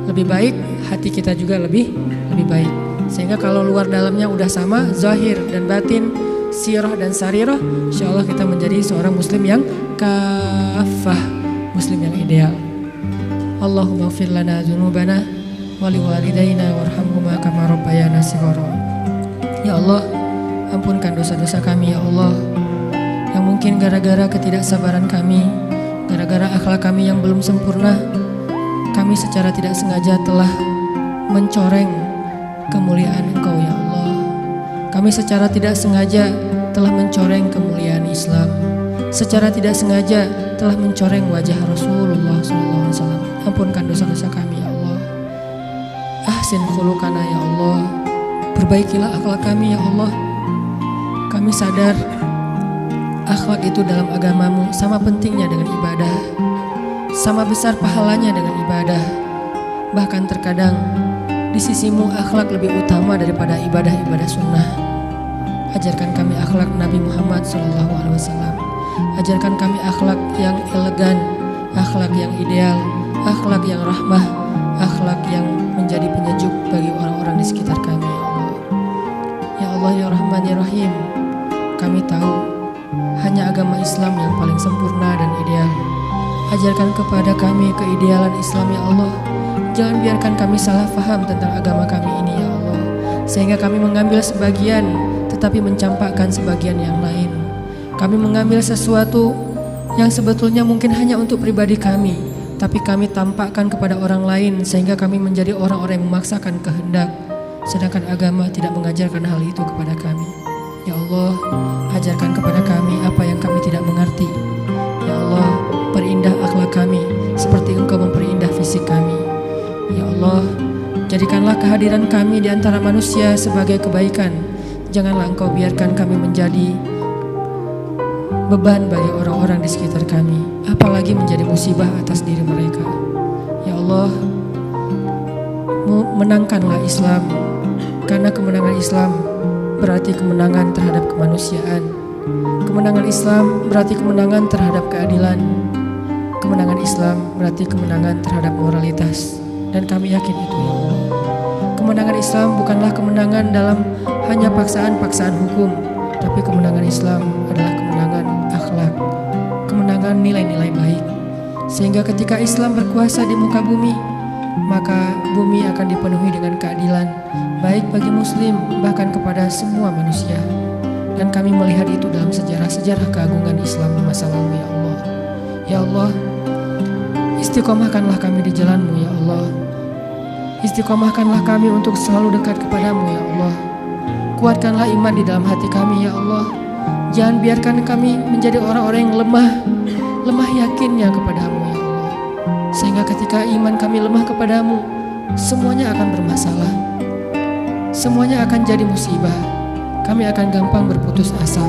lebih baik, hati kita juga lebih baik. Sehingga kalau luar dalamnya udah sama, zahir dan batin, sirah dan sarirah, insya Allah kita menjadi seorang muslim yang kafah, muslim yang ideal. Allahumma ighfir lana dzunubana wa liwalidayna warhamhuma kama rabbayana shighara. Ya Allah, ampunkan dosa-dosa kami ya Allah. Yang mungkin gara-gara ketidaksabaran kami, gara-gara akhlak kami yang belum sempurna, kami secara tidak sengaja telah mencoreng kemuliaan Engkau ya Allah. Kami secara tidak sengaja telah mencoreng kemuliaan Islam. Secara tidak sengaja telah mencoreng wajah Rasulullah SAW. Ampunkan dosa-dosa kami ya Allah. Ahsin khuluqana ya Allah. Perbaikilah akhlak kami ya Allah. Kami sadar akhlak itu dalam agamamu sama pentingnya dengan ibadah, sama besar pahalanya dengan ibadah. Bahkan terkadang di sisimu akhlak lebih utama daripada ibadah-ibadah sunnah. Ajarkan kami akhlak Nabi Muhammad SAW. Ajarkan kami akhlak yang elegan, akhlak yang ideal, akhlak yang rahmah, akhlak yang menjadi penyejuk bagi orang-orang di sekitar kami ya Allah. Ya Allah ya Rahman ya Rahim, kami tahu hanya agama Islam yang paling sempurna dan ideal. Ajarkan kepada kami keidealan Islam ya Allah. Jangan biarkan kami salah faham tentang agama kami ini ya Allah, sehingga kami mengambil sebagian tetapi mencampakkan sebagian yang lain. Kami mengambil sesuatu yang sebetulnya mungkin hanya untuk pribadi kami, tapi kami tampakkan kepada orang lain sehingga kami menjadi orang-orang yang memaksakan kehendak, sedangkan agama tidak mengajarkan hal itu kepada kami. Ya Allah, ajarkan kepada kami apa yang kami tidak mengerti. Ya Allah, perindah akhlak kami seperti Engkau memperindah fisik kami. Ya Allah, jadikanlah kehadiran kami di antara manusia sebagai kebaikan. Janganlah Engkau biarkan kami menjadi beban bagi orang-orang di sekitar kami, apalagi menjadi musibah atas diri mereka. Ya Allah, menangkanlah Islam, karena kemenangan Islam berarti kemenangan terhadap kemanusiaan. Kemenangan Islam berarti kemenangan terhadap keadilan. Kemenangan Islam berarti kemenangan terhadap moralitas. Dan kami yakin itu ya Allah. Kemenangan Islam bukanlah kemenangan dalam hanya paksaan-paksaan hukum, tapi kemenangan Islam adalah kemenangan akhlak, kemenangan nilai-nilai baik. Sehingga ketika Islam berkuasa di muka bumi, maka bumi akan dipenuhi dengan keadilan, baik bagi muslim bahkan kepada semua manusia. Dan kami melihat itu dalam sejarah-sejarah keagungan Islam di masa lalu ya Allah. Ya Allah, istiqomahkanlah kami di jalan-Mu ya Allah. Istiqomahkanlah kami untuk selalu dekat kepadamu ya Allah. Kuatkanlah iman di dalam hati kami ya Allah. Jangan biarkan kami menjadi orang-orang yang lemah yakinnya kepadamu ya Allah. Sehingga ketika iman kami lemah kepadamu, semuanya akan bermasalah, semuanya akan jadi musibah. Kami akan gampang berputus asa.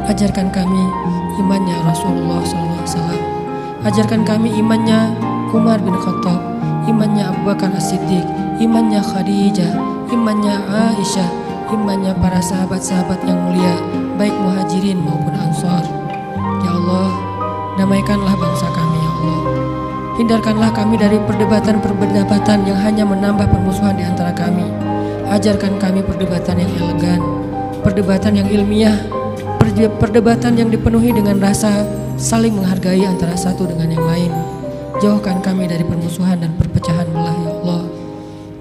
Ajarkan kami imannya Rasulullah SAW. Ajarkan kami imannya Umar bin Khattab, imannya Abu Bakar As-Siddiq, imannya Khadijah, imannya Aisyah, imannya para sahabat-sahabat yang mulia, baik muhajirin maupun ansar. Ya Allah, damaikanlah bangsa kami ya Allah. Hindarkanlah kami dari perdebatan-perdebatan yang hanya menambah permusuhan di antara kami. Ajarkan kami perdebatan yang elegan, perdebatan yang ilmiah, perdebatan yang dipenuhi dengan rasa saling menghargai antara satu dengan yang lain. Jauhkan kami dari permusuhan dan perpecahan belah ya Allah.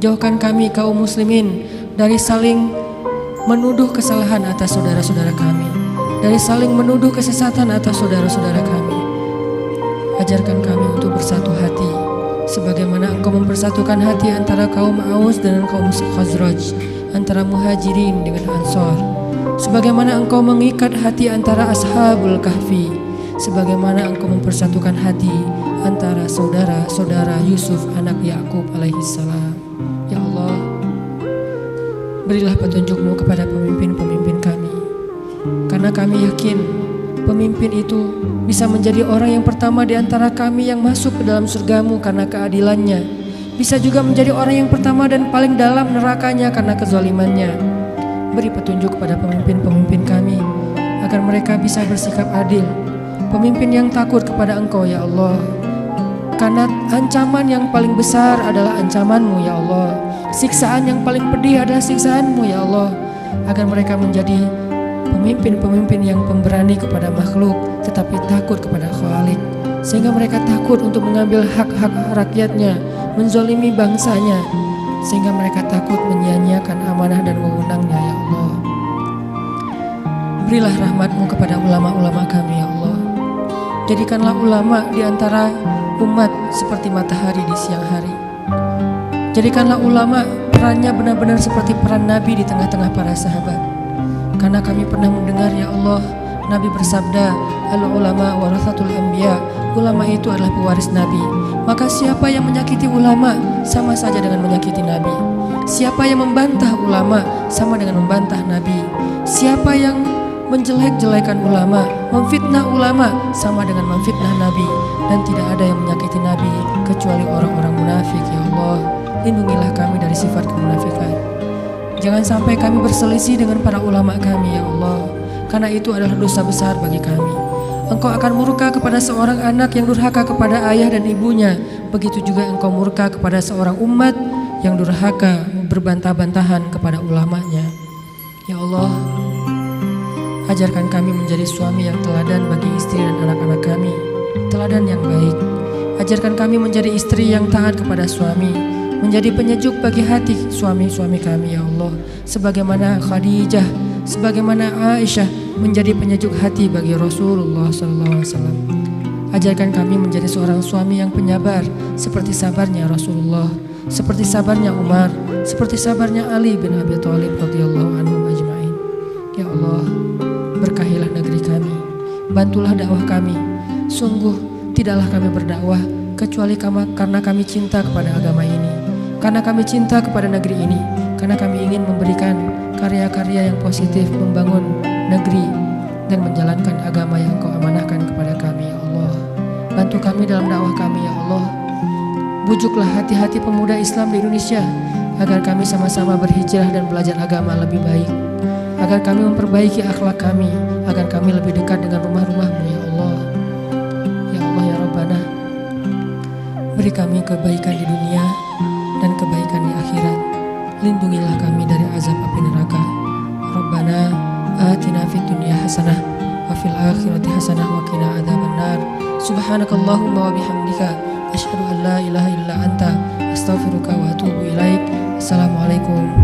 Jauhkan kami kaum muslimin dari saling menuduh kesalahan atas saudara-saudara kami, dari saling menuduh kesesatan atas saudara-saudara kami. Ajarkan kami untuk bersatu hati, sebagaimana Engkau mempersatukan hati antara kaum Aus dengan kaum Khazraj, antara Muhajirin dengan Ansor, sebagaimana Engkau mengikat hati antara Ashabul Kahfi, sebagaimana Engkau mempersatukan hati antara saudara-saudara Yusuf anak Yakub alaihissalam. Ya Allah, berilah petunjuk-Mu kepada pemimpin-pemimpin kami, karena kami yakin pemimpin itu bisa menjadi orang yang pertama di antara kami yang masuk ke dalam surga-Mu karena keadilannya, bisa juga menjadi orang yang pertama dan paling dalam nerakanya karena kezalimannya. Beri petunjuk kepada pemimpin-pemimpin kami agar mereka bisa bersikap adil, pemimpin yang takut kepada Engkau ya Allah, karena ancaman yang paling besar adalah ancaman-Mu ya Allah, siksaan yang paling pedih adalah siksaan-Mu ya Allah, agar mereka menjadi pemimpin-pemimpin yang pemberani kepada makhluk tetapi takut kepada Khalik, sehingga mereka takut untuk mengambil hak-hak rakyatnya, menzalimi bangsanya, sehingga mereka takut menyia-nyiakan amanah dan wewenangnya ya Allah. Berilah rahmat-Mu kepada ulama-ulama kami ya Allah. Jadikanlah ulama di antara umat seperti matahari di siang hari. Jadikanlah ulama perannya benar-benar seperti peran Nabi di tengah-tengah para sahabat. Karena kami pernah mendengar ya Allah, Nabi bersabda, al-ulama warathatul anbiya, ulama itu adalah pewaris Nabi. Maka siapa yang menyakiti ulama sama saja dengan menyakiti Nabi. Siapa yang membantah ulama sama dengan membantah Nabi. Siapa yang menjelek-jelekan ulama, memfitnah ulama sama dengan memfitnah Nabi. Dan tidak ada yang menyakiti Nabi kecuali orang-orang munafik ya Allah. Lindungilah kami dari sifat kemunafikan. Jangan sampai kami berselisih dengan para ulama kami ya Allah, karena itu adalah dosa besar bagi kami. Engkau akan murka kepada seorang anak yang durhaka kepada ayah dan ibunya. Begitu juga Engkau murka kepada seorang umat yang durhaka berbantah-bantahan kepada ulamanya. Ya Allah, ajarkan kami menjadi suami yang teladan bagi istri dan anak-anak kami, teladan yang baik. Ajarkan kami menjadi istri yang taat kepada suami, menjadi penyejuk bagi hati suami-suami kami ya Allah, sebagaimana Khadijah, sebagaimana Aisyah menjadi penyejuk hati bagi Rasulullah SAW. Ajarkan kami menjadi seorang suami yang penyabar, seperti sabarnya Rasulullah, seperti sabarnya Umar, seperti sabarnya Ali bin Abi Thalib radhiyallahu anhum ajma'in. Ya Allah, berkahilah negeri kami, bantulah dakwah kami. Sungguh tidaklah kami berdakwah kecuali karena kami cinta kepada agama ini, karena kami cinta kepada negeri ini, karena kami ingin memberikan karya-karya yang positif, membangun negeri dan menjalankan agama yang Engkau amanahkan kepada kami ya Allah. Bantu kami dalam dakwah kami ya Allah. Bujuklah hati-hati pemuda Islam di Indonesia agar kami sama-sama berhijrah dan belajar agama lebih baik, agar kami memperbaiki akhlak kami, agar kami lebih dekat dengan rumah-rumah-Mu ya Allah. Ya Allah ya Rabbana, beri kami kebaikan di dunia dan kebaikan di akhirat. Lindungilah kami dari azab api neraka. Rabbana atina fid dunya hasanah wa fil akhirati hasanah wa qina adzabannar. Subhanakallahumma wa bihamdika asyhadu an la ilaha illa anta astaghfiruka wa atubu ilaik. Assalamualaikum